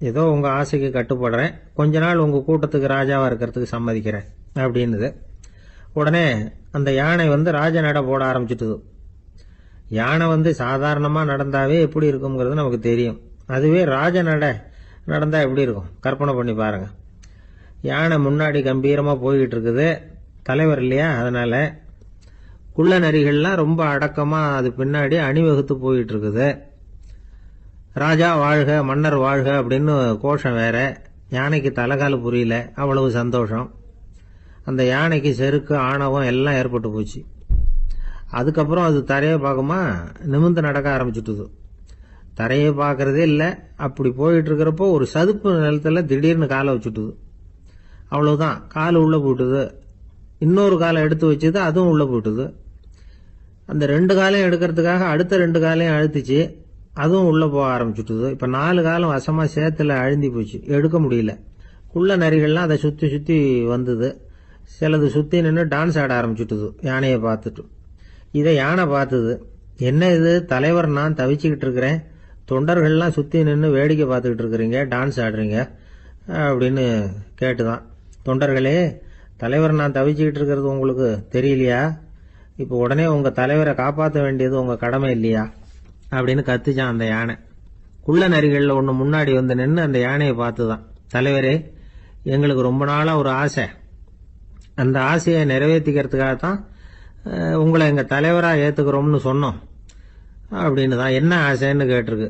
ஏதோ உங்கள் ஆசைக்கு கட்டுப்படுறேன், கொஞ்ச நாள் உங்கள் கூட்டத்துக்கு ராஜாவாக இருக்கிறதுக்கு சம்மதிக்கிறேன் அப்படின்னுது. உடனே அந்த யானை ராஜ நட போட ஆரம்பிச்சுட்டுது. யானை சாதாரணமாக நடந்தாவே எப்படி இருக்குங்கிறது நமக்கு தெரியும். அதுவே ராஜ நட நடந்தா எப்படி இருக்கும் கற்பனை பண்ணி பாருங்க. யானை முன்னாடி கம்பீரமாக போய்கிட்டு இருக்குது, தலைவர் இல்லையா, அதனால குள்ள நரிகள்லாம் ரொம்ப அடக்கமாக அது பின்னாடி அணிவகுத்து போயிட்டு இருக்குது. ராஜா வாழ்க மன்னர் வாழ்க அப்படின்னு கோஷம் வேற. யானைக்கு தலைகால் புரியல, அவ்வளவு சந்தோஷம். அந்த யானைக்கு செருக்கு ஆணவம் எல்லாம் ஏற்பட்டு போச்சு. அதுக்கப்புறம் அது தரையை பார்க்குமா நிமிர்ந்து நடக்க ஆரம்பிச்சுட்டுது. தரையை பார்க்கறதே இல்லை. அப்படி போயிட்டு இருக்கிறப்போ ஒரு சதுப்பு நிலத்துல திடீர்னு காலை வச்சுட்டுது. அவ்வளவுதான், கால் உள்ள போட்டுது. இன்னொரு காலை எடுத்து வச்சது, அதுவும் உள்ள போட்டுது. அந்த 2 காலையும் எடுக்கிறதுக்காக அடுத்த 2 காலையும் அழுத்துச்சு, அதுவும் உள்ள போக ஆரம்பிச்சுட்டுது. இப்ப 4 காலம் வசமா சேத்துல அழுந்தி போச்சு, எடுக்க முடியல. குள்ள நரிகள்லாம் அதை சுத்தி சுத்தி வந்தது. சிலது சுத்தி நின்று டான்ஸ் ஆட ஆரம்பிச்சுட்டுது யானையை பார்த்துட்டு. இதை யானை பார்த்தது. என்ன இது தலைவர், நான் தவிச்சுக்கிட்டு இருக்கிறேன், தொண்டர்கள்லாம் சுத்தி நின்று வேடிக்கை பார்த்துக்கிட்டு இருக்கிறீங்க, டான்ஸ் ஆடுறீங்க அப்படின்னு கேட்டுதான். தொண்டர்களே, தலைவர் நான் தவிச்சுக்கிட்டு இருக்கிறது உங்களுக்கு தெரியலையா? இப்போ உடனே உங்க தலைவரை காப்பாற்ற வேண்டியது உங்க கடமை இல்லையா அப்படின்னு கத்துச்சான் அந்த யானை. குள்ள நரிகளில் ஒன்று முன்னாடி நின்று அந்த யானையை பார்த்துதான், தலைவரே, எங்களுக்கு ரொம்ப நாளா ஒரு ஆசை, அந்த ஆசையை நிறைவேற்றிக்கிறதுக்காகத்தான் உங்களை எங்க தலைவரா ஏத்துக்கிறோம்னு சொன்னோம் அப்படின்னு தான். என்ன ஆசைன்னு கேட்டிருக்கு.